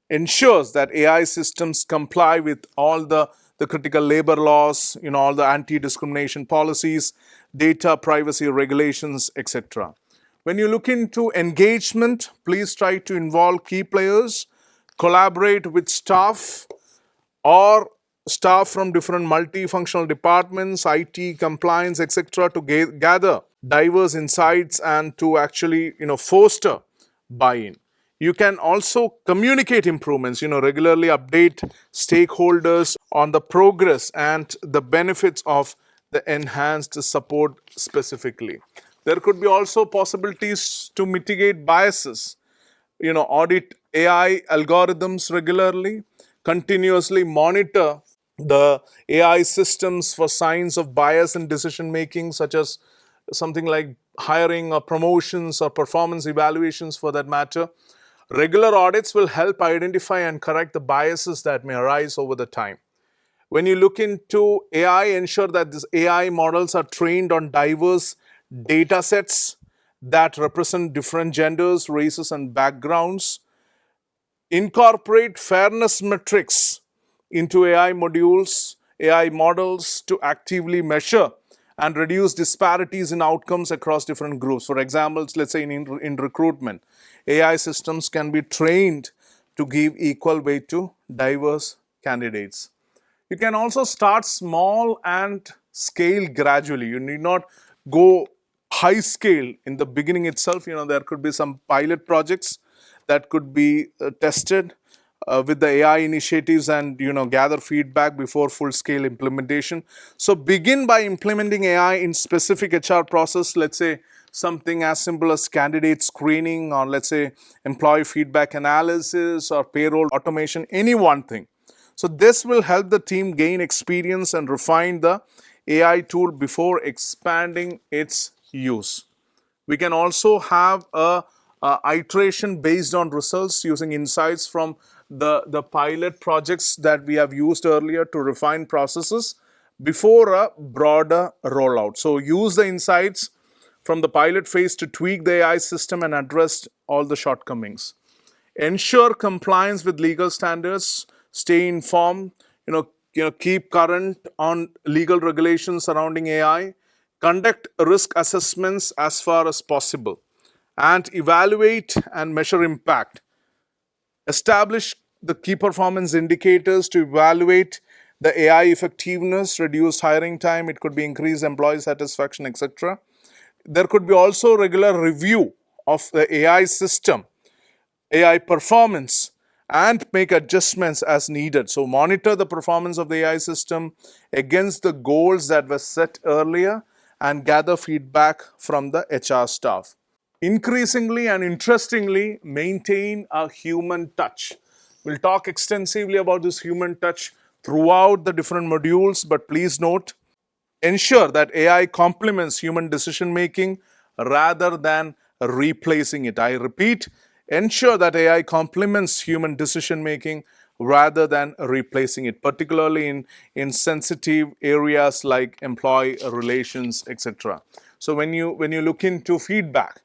ensures that AI systems comply with all the critical labor laws, all the anti-discrimination policies, data privacy regulations, etc. When you look into engagement, please try to involve key players, collaborate with staff or staff from different multifunctional departments, IT, compliance, etc., to gather diverse insights and to actually foster buy-in. You can also communicate improvements, regularly update stakeholders on the progress and the benefits of the enhanced support specifically. There could be also possibilities to mitigate biases, audit AI algorithms regularly, continuously monitor the AI systems for signs of bias in decision making, such as something like hiring or promotions or performance evaluations for that matter. Regular audits will help identify and correct the biases that may arise over the time. When you look into AI, ensure that these AI models are trained on diverse data sets that represent different genders, races, and backgrounds. Incorporate fairness metrics into AI modules, AI models to actively measure and reduce disparities in outcomes across different groups. For example, let's say in recruitment, AI systems can be trained to give equal weight to diverse candidates. You can also start small and scale gradually. You need not go high scale in the beginning itself. There could be some pilot projects that could be tested with the AI initiatives and gather feedback before full scale implementation. So begin by implementing AI in specific HR process, let's say something as simple as candidate screening, or let's say employee feedback analysis or payroll automation, any one thing. So this will help the team gain experience and refine the AI tool before expanding its use. We can also have a iteration based on results using insights from the pilot projects that we have used earlier to refine processes before a broader rollout. So use the insights from the pilot phase to tweak the AI system and address all the shortcomings. Ensure compliance with legal standards, stay informed, keep current on legal regulations surrounding AI, conduct risk assessments as far as possible, and evaluate and measure impact. Establish the key performance indicators to evaluate the AI effectiveness, reduce hiring time, it could be increased employee satisfaction, etc. There could be also regular review of the AI system, AI performance, and make adjustments as needed. So monitor the performance of the AI system against the goals that were set earlier and gather feedback from the HR staff. Increasingly and interestingly, maintain a human touch. We'll talk extensively about this human touch throughout the different modules, but please note, ensure that AI complements human decision making rather than replacing it. I repeat, ensure that AI complements human decision making rather than replacing it, particularly in sensitive areas like employee relations, etc. So when you look into feedback,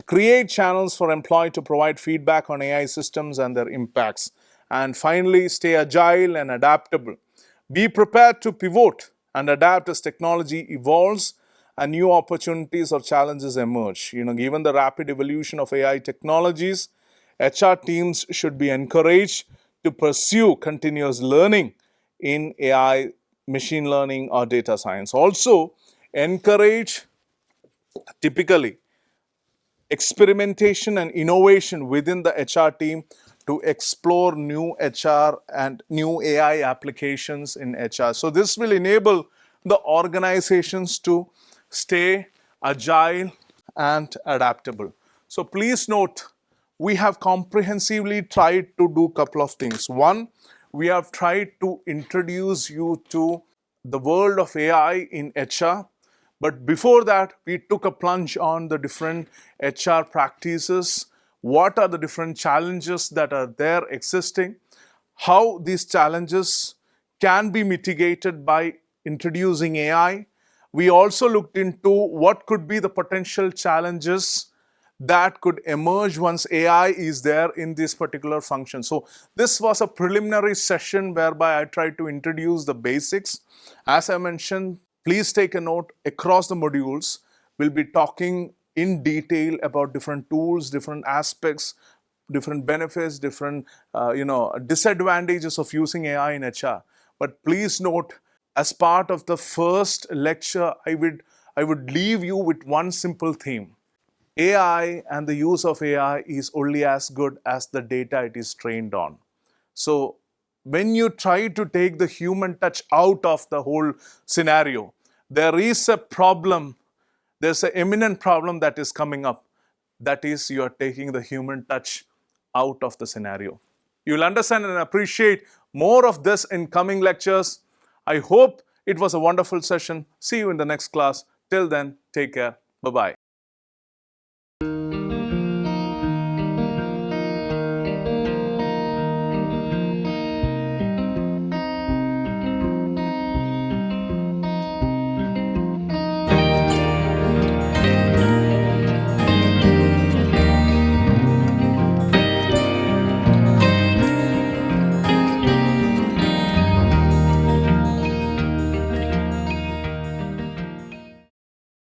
create channels for employee to provide feedback on AI systems and their impacts. And finally, stay agile and adaptable. Be prepared to pivot and adapt as technology evolves and new opportunities or challenges emerge. Given the rapid evolution of AI technologies, HR teams should be encouraged to pursue continuous learning in AI, machine learning, or data science. Also, encourage typically experimentation and innovation within the HR team to explore new HR and new AI applications in HR. So this will enable the organizations to stay agile and adaptable. So please note, we have comprehensively tried to do a couple of things. One, we have tried to introduce you to the world of AI in HR. But before that, we took a plunge on the different HR practices. What are the different challenges that are there existing? How these challenges can be mitigated by introducing AI. We also looked into what could be the potential challenges that could emerge once AI is there in this particular function. So this was a preliminary session whereby I tried to introduce the basics. As I mentioned, please take a note, across the modules, we'll be talking in detail about different tools, different aspects, different benefits, different disadvantages of using AI in HR. But please note, as part of the first lecture, I would leave you with one simple theme. AI and the use of AI is only as good as the data it is trained on. So when you try to take the human touch out of the whole scenario, there is a problem, there's an imminent problem that is coming up. That is, you are taking the human touch out of the scenario. You'll understand and appreciate more of this in coming lectures. I hope it was a wonderful session. See you in the next class. Till then, take care. Bye-bye.